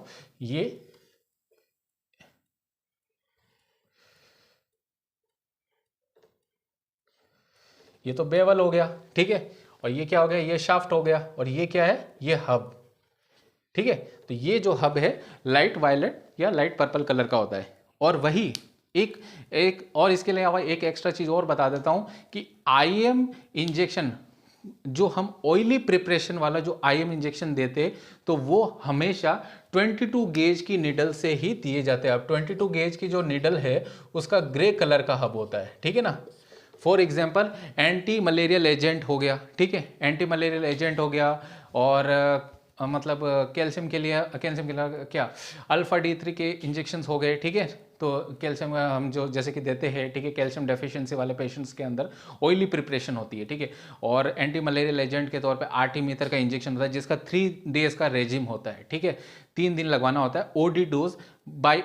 ये तो बेवल हो गया, ठीक है, और ये क्या हो गया, ये शाफ्ट हो गया, और ये क्या है, ये हब, ठीक है। तो ये जो हब है लाइट वायलेट या लाइट पर्पल कलर का होता है। और वही एक एक और इसके अलावा एक एक्स्ट्रा चीज और बता देता हूं कि आईएम इंजेक्शन जो हम ऑयली प्रिपरेशन वाला जो आईएम इंजेक्शन देते तो वो हमेशा 22 गेज की निडल से ही दिए जाते हैं। अब 22 गेज की जो निडल है उसका ग्रे कलर का हब होता है, ठीक है ना। For example anti malarial agent हो गया, ठीक है, एंटी मलेरियल एजेंट हो गया, और मतलब कैल्शियम के लिए क्या अल्फा D3 के इंजेक्शंस हो गए, ठीक है। तो कैल्शियम हम जो जैसे कि देते हैं, ठीक है, कैल्शियम डेफिशिएंसी वाले पेशेंट्स के अंदर ऑयली प्रिपरेशन होती है, ठीक है, और एंटी मलेरियल एजेंट के तौर पे आर्टिमीथर का इंजेक्शन होता है जिसका 3 डेज का रेजिम होता है, ठीक है, 3 दिन लगवाना होता है OD dose by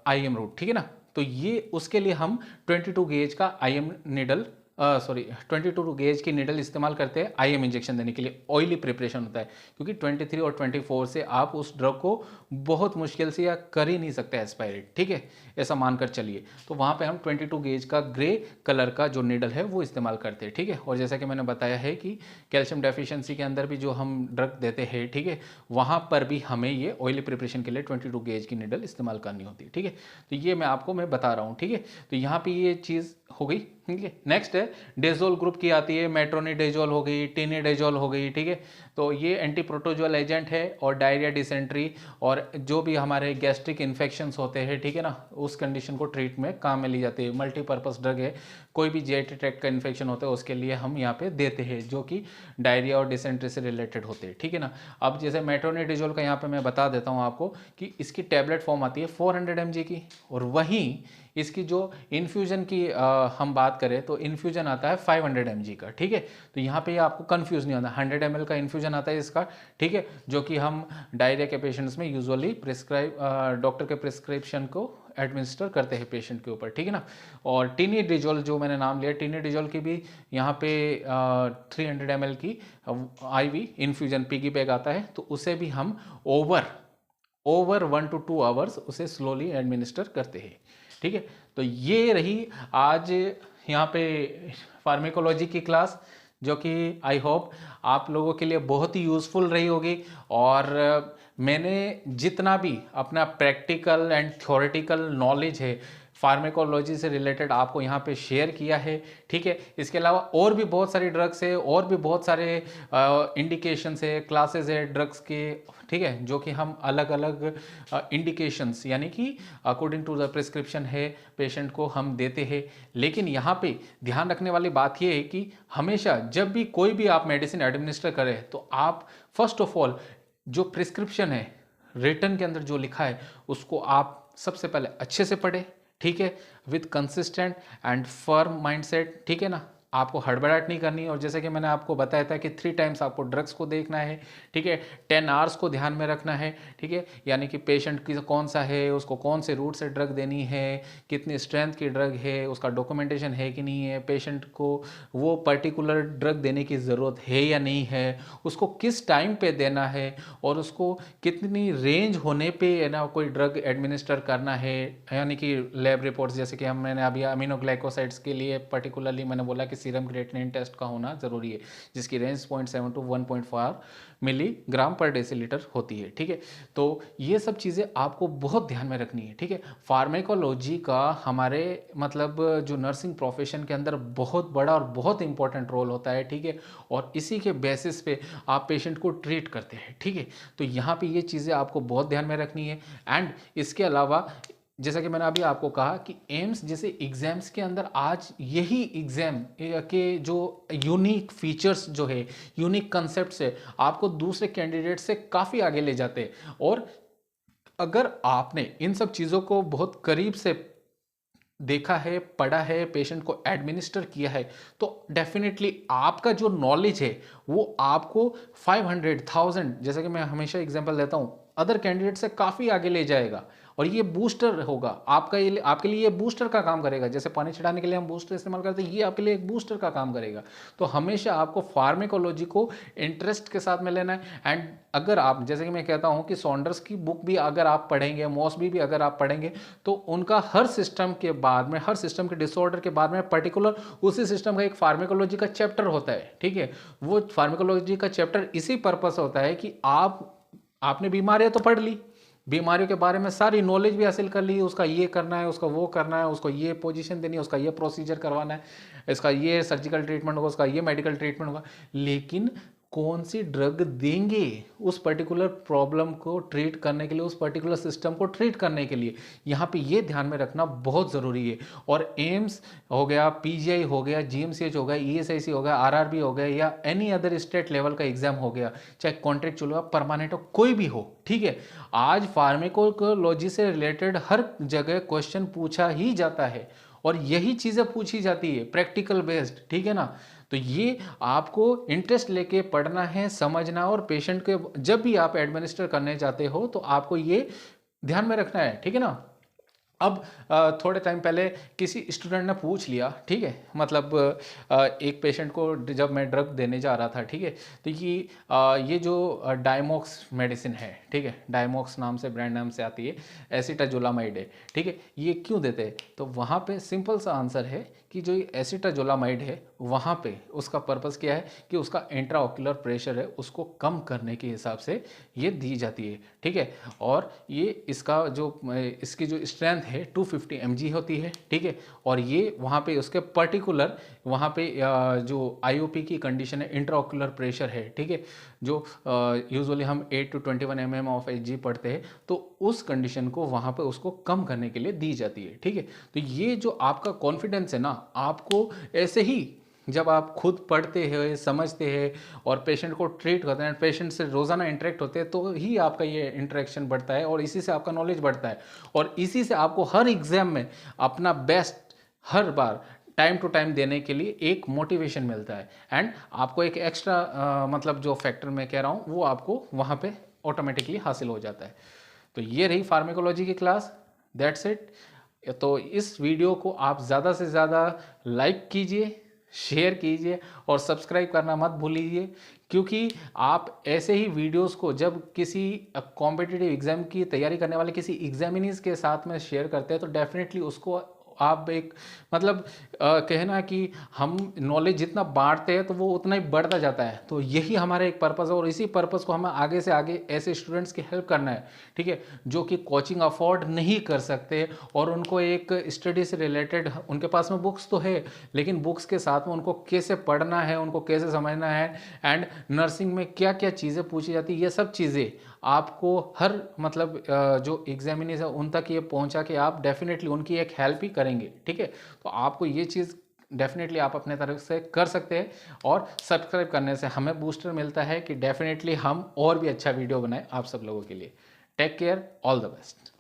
IM route, ठीक है ना। तो ये उसके लिए हम 22 गेज का आईएम निडल 22 गेज की निडल इस्तेमाल करते हैं आईएम इंजेक्शन देने के लिए, ऑयली प्रिपरेशन होता है, क्योंकि 23 और 24 से आप उस ड्रग को बहुत मुश्किल से या कर ही नहीं सकते एक्सपायरेट, ठीक है, ऐसा मानकर चलिए। तो वहाँ पे हम 22 गेज का ग्रे कलर का जो निडल है वो इस्तेमाल करते हैं, ठीक है। और जैसा कि मैंने बताया है कि कैल्शियम डेफिशिएंसी के अंदर भी जो हम ड्रग देते हैं, ठीक है, वहाँ पर भी हमें ये ऑयली प्रिपरेशन के लिए 22 गेज की निडल इस्तेमाल करनी होती है, ठीक है। तो ये मैं बता रहा हूँ, ठीक है। तो यहाँ पे ये चीज़ हो गई, ठीक है। नेक्स्ट है डेजोल ग्रुप की आती है, मेट्रोनिडेजोल हो गई, टिनिडेजोल हो गई, ठीक है। तो ये एंटी प्रोटोजोल एजेंट है और डायरिया डिसेंट्री और जो भी हमारे गैस्ट्रिक इन्फेक्शंस होते हैं, ठीक है ना, उस कंडीशन को ट्रीट में काम में ली जाती है। मल्टीपर्पज ड्रग है, कोई भी जीआई ट्रैक्ट का इन्फेक्शन होता है उसके लिए हम यहाँ पे देते हैं, जो कि डायरिया और डिसेंट्री से रिलेटेड होते हैं, ठीक है ना। अब जैसे मेट्रोनिडेजोल का यहाँ पे मैं बता देता हूँ आपको कि इसकी टैबलेट फॉर्म आती है 400 mg की, और वहीं इसकी जो इन्फ्यूजन की हम बात करें तो इन्फ्यूजन आता है 500 mg का, ठीक है। तो यहाँ पे आपको कंफ्यूज नहीं होना, 100 ml का इन्फ्यूजन आता है इसका, ठीक है, जो कि हम डायरिया के पेशेंट्स में यूजुअली डॉक्टर के प्रिस्क्रिप्शन को एडमिनिस्टर करते हैं पेशेंट के ऊपर, ठीक है ना। और टिनिडिजोल जो मैंने नाम लिया, टिनिडिजोल की भी यहाँ पे 300 ml की आईवी इन्फ्यूजन पिगी बैग आता है, तो उसे भी हम ओवर 1 to 2 आवर्स उसे स्लोली एडमिनिस्टर करते हैं, ठीक है। तो ये रही आज यहाँ पे फार्मेकोलॉजी की क्लास, जो कि आई होप आप लोगों के लिए बहुत ही यूज़फुल रही होगी। और मैंने जितना भी अपना प्रैक्टिकल एंड थ्योरेटिकल नॉलेज है फार्मेकोलॉजी से रिलेटेड आपको यहाँ पे शेयर किया है, ठीक है। इसके अलावा और भी बहुत सारी ड्रग्स है, और भी बहुत सारे इंडिकेशंस है, क्लासेस है ड्रग्स के, ठीक है, जो कि हम अलग अलग इंडिकेशंस यानी कि अकॉर्डिंग टू द प्रिस्क्रिप्शन है पेशेंट को हम देते हैं। लेकिन यहाँ पे ध्यान रखने वाली बात यह है कि हमेशा जब भी कोई भी आप मेडिसिन एडमिनिस्टर करें तो आप फर्स्ट ऑफ ऑल जो प्रिस्क्रिप्शन है रिटन के अंदर जो लिखा है उसको आप सबसे पहले अच्छे से पढ़ें, ठीक है, with consistent and firm mindset, ठीक है ना। आपको हड़बड़ाहट नहीं करनी। और जैसे कि मैंने आपको बताया था कि 3 टाइम्स आपको ड्रग्स को देखना है, ठीक है, 10 आवर्स को ध्यान में रखना है, ठीक है, यानी कि पेशेंट की कौन सा है, उसको कौन से रूट से ड्रग देनी है, कितनी स्ट्रेंथ की ड्रग है, उसका डॉक्यूमेंटेशन है कि नहीं है, पेशेंट को वो पर्टिकुलर ड्रग देने की ज़रूरत है या नहीं है, उसको किस टाइम पे देना है, और उसको कितनी रेंज होने पे है ना कोई ड्रग एडमिनिस्टर करना है, यानी कि लैब रिपोर्ट्स, जैसे कि मैंने अभी अमीनोग्लाइकोसाइड्स के लिए पर्टिकुलरली मैंने बोला कि सीरम क्रिएटिनिन टेस्ट का होना ज़रूरी है, जिसकी रेंज 0.7 टू 1.4 मिलीग्राम पर डेसीलीटर होती है। ठीक है, तो ये सब चीज़ें आपको बहुत ध्यान में रखनी है। ठीक है, फार्मेकोलॉजी का हमारे मतलब जो नर्सिंग प्रोफेशन के अंदर बहुत बड़ा और बहुत इंपॉर्टेंट रोल होता है। ठीक है, और इसी के बेसिस पे आप पेशेंट को ट्रीट करते हैं। ठीक है, तो यहाँ पे ये चीज़ें आपको बहुत ध्यान में रखनी है। एंड इसके अलावा जैसा कि मैंने अभी आपको कहा कि एम्स जैसे एग्जाम्स के अंदर आज यही एग्जाम के जो यूनिक फीचर्स जो है, यूनिक कंसेप्ट्स है, आपको दूसरे कैंडिडेट से काफ़ी आगे ले जाते हैं। और अगर आपने इन सब चीज़ों को बहुत करीब से देखा है, पढ़ा है, पेशेंट को एडमिनिस्टर किया है, तो डेफिनेटली आपका जो नॉलेज है वो आपको 500,000, जैसा कि मैं हमेशा एग्जांपल देता हूँ, अदर कैंडिडेट से काफ़ी आगे ले जाएगा। और ये बूस्टर होगा आपका, ये आपके लिए ये बूस्टर का काम करेगा। जैसे पानी छिड़ाने के लिए हम बूस्टर इस्तेमाल करते हैं, ये आपके लिए एक बूस्टर का काम करेगा। तो हमेशा आपको फार्मेकोलॉजी को इंटरेस्ट के साथ में लेना है। एंड अगर आप, जैसे कि मैं कहता हूँ कि सॉन्डर्स की बुक भी अगर आप पढ़ेंगे, मॉसबी भी अगर आप पढ़ेंगे, तो उनका हर सिस्टम के बाद में, हर सिस्टम के डिसऑर्डर के बाद में पर्टिकुलर उसी सिस्टम का एक फार्मेकोलॉजी का चैप्टर होता है। ठीक है, वो फार्मेकोलॉजी का चैप्टर इसी पर्पस होता है कि आपने बीमारियां तो पढ़ ली, बीमारियों के बारे में सारी नॉलेज भी हासिल कर ली, उसका ये करना है, उसका वो करना है, उसको ये पोजीशन देनी है, उसका ये प्रोसीजर करवाना है, इसका ये सर्जिकल ट्रीटमेंट होगा, उसका ये मेडिकल ट्रीटमेंट होगा, लेकिन कौन सी ड्रग देंगे उस पर्टिकुलर प्रॉब्लम को ट्रीट करने के लिए, उस पर्टिकुलर सिस्टम को ट्रीट करने के लिए, यहाँ पे ये ध्यान में रखना बहुत ज़रूरी है। और एम्स हो गया, पीजीआई हो गया, जीएमसीएच हो गया, ईएसआईसी हो गया, आरआरबी हो गया, या एनी अदर स्टेट लेवल का एग्जाम हो गया, चाहे कॉन्ट्रेक्चुअल हो, परमानेंट हो, कोई भी हो। ठीक है, आज फार्मेकोलॉजी से रिलेटेड हर जगह क्वेश्चन पूछा ही जाता है और यही चीज़ें पूछी जाती है, प्रैक्टिकल बेस्ड। ठीक है ना, तो ये आपको इंटरेस्ट लेके पढ़ना है, समझना, और पेशेंट के जब भी आप एडमिनिस्टर करने जाते हो तो आपको ये ध्यान में रखना है। ठीक है ना। अब थोड़े टाइम पहले किसी स्टूडेंट ने पूछ लिया, ठीक है, मतलब एक पेशेंट को जब मैं ड्रग देने जा रहा था, ठीक है, तो ये जो डायमॉक्स मेडिसिन है, ठीक है, डायमॉक्स नाम से, ब्रांड नाम से आती है, एसिटाजोलामाइड है। ठीक है, ये क्यों देते हैं, तो वहाँ पे सिंपल सा आंसर है कि जो ये एसिटाजोलामाइड है, वहाँ पे उसका पर्पस क्या है कि उसका इंट्राऑक्यूलर प्रेशर है उसको कम करने के हिसाब से ये दी जाती है। ठीक है, और ये इसकी जो स्ट्रेंथ है 250 mg होती है। ठीक है, और ये वहाँ पे उसके पर्टिकुलर वहाँ पे जो आईओपी की कंडीशन है, इंट्राऑक्यूलर प्रेशर है, ठीक है, जो यूजुअली हम 8 to 21 mm ऑफ Hg पढ़ते हैं, तो उस कंडीशन को वहाँ पे उसको कम करने के लिए दी जाती है। ठीक है, तो ये जो आपका कॉन्फिडेंस है ना, आपको ऐसे ही जब आप खुद पढ़ते हैं, समझते हैं और पेशेंट को ट्रीट करते हैं, पेशेंट से रोज़ाना इंटरेक्ट होते हैं, तो ही आपका ये इंटरेक्शन बढ़ता है और इसी से आपका नॉलेज बढ़ता है और इसी से आपको हर एग्ज़ाम में अपना बेस्ट हर बार टाइम टू टाइम देने के लिए एक मोटिवेशन मिलता है। एंड आपको एक एक्स्ट्रा मतलब जो फैक्टर मैं कह रहा हूँ वो आपको वहाँ पे ऑटोमेटिकली हासिल हो जाता है। तो ये रही फार्मेकोलॉजी की क्लास, दैट्स इट। तो इस वीडियो को आप ज़्यादा से ज़्यादा लाइक कीजिए, शेयर कीजिए और सब्सक्राइब करना मत भूलिए, क्योंकि आप ऐसे ही वीडियोस को जब किसी कॉम्पिटिटिव एग्जाम की तैयारी करने वाले किसी एग्जामिनीज के साथ में शेयर करते हैं तो डेफिनेटली उसको आप एक मतलब कहना कि हम नॉलेज जितना बांटते हैं तो वो उतना ही बढ़ता जाता है। तो यही हमारा एक पर्पस है और इसी पर्पस को हमें आगे से आगे ऐसे स्टूडेंट्स की हेल्प करना है, ठीक है, जो कि कोचिंग अफोर्ड नहीं कर सकते और उनको एक स्टडी से रिलेटेड, उनके पास में बुक्स तो है लेकिन बुक्स के साथ में उनको कैसे पढ़ना है, उनको कैसे समझना है एंड नर्सिंग में क्या क्या चीज़ें पूछी जाती है, ये सब चीज़ें आपको हर मतलब जो एग्जामिनेशन है उन तक ये पहुंचा के आप डेफिनेटली उनकी एक हेल्प ही करेंगे। ठीक है, तो आपको ये चीज़ डेफिनेटली आप अपने तरफ से कर सकते हैं और सब्सक्राइब करने से हमें बूस्टर मिलता है कि डेफिनेटली हम और भी अच्छा वीडियो बनाएं आप सब लोगों के लिए। Take care, all the best.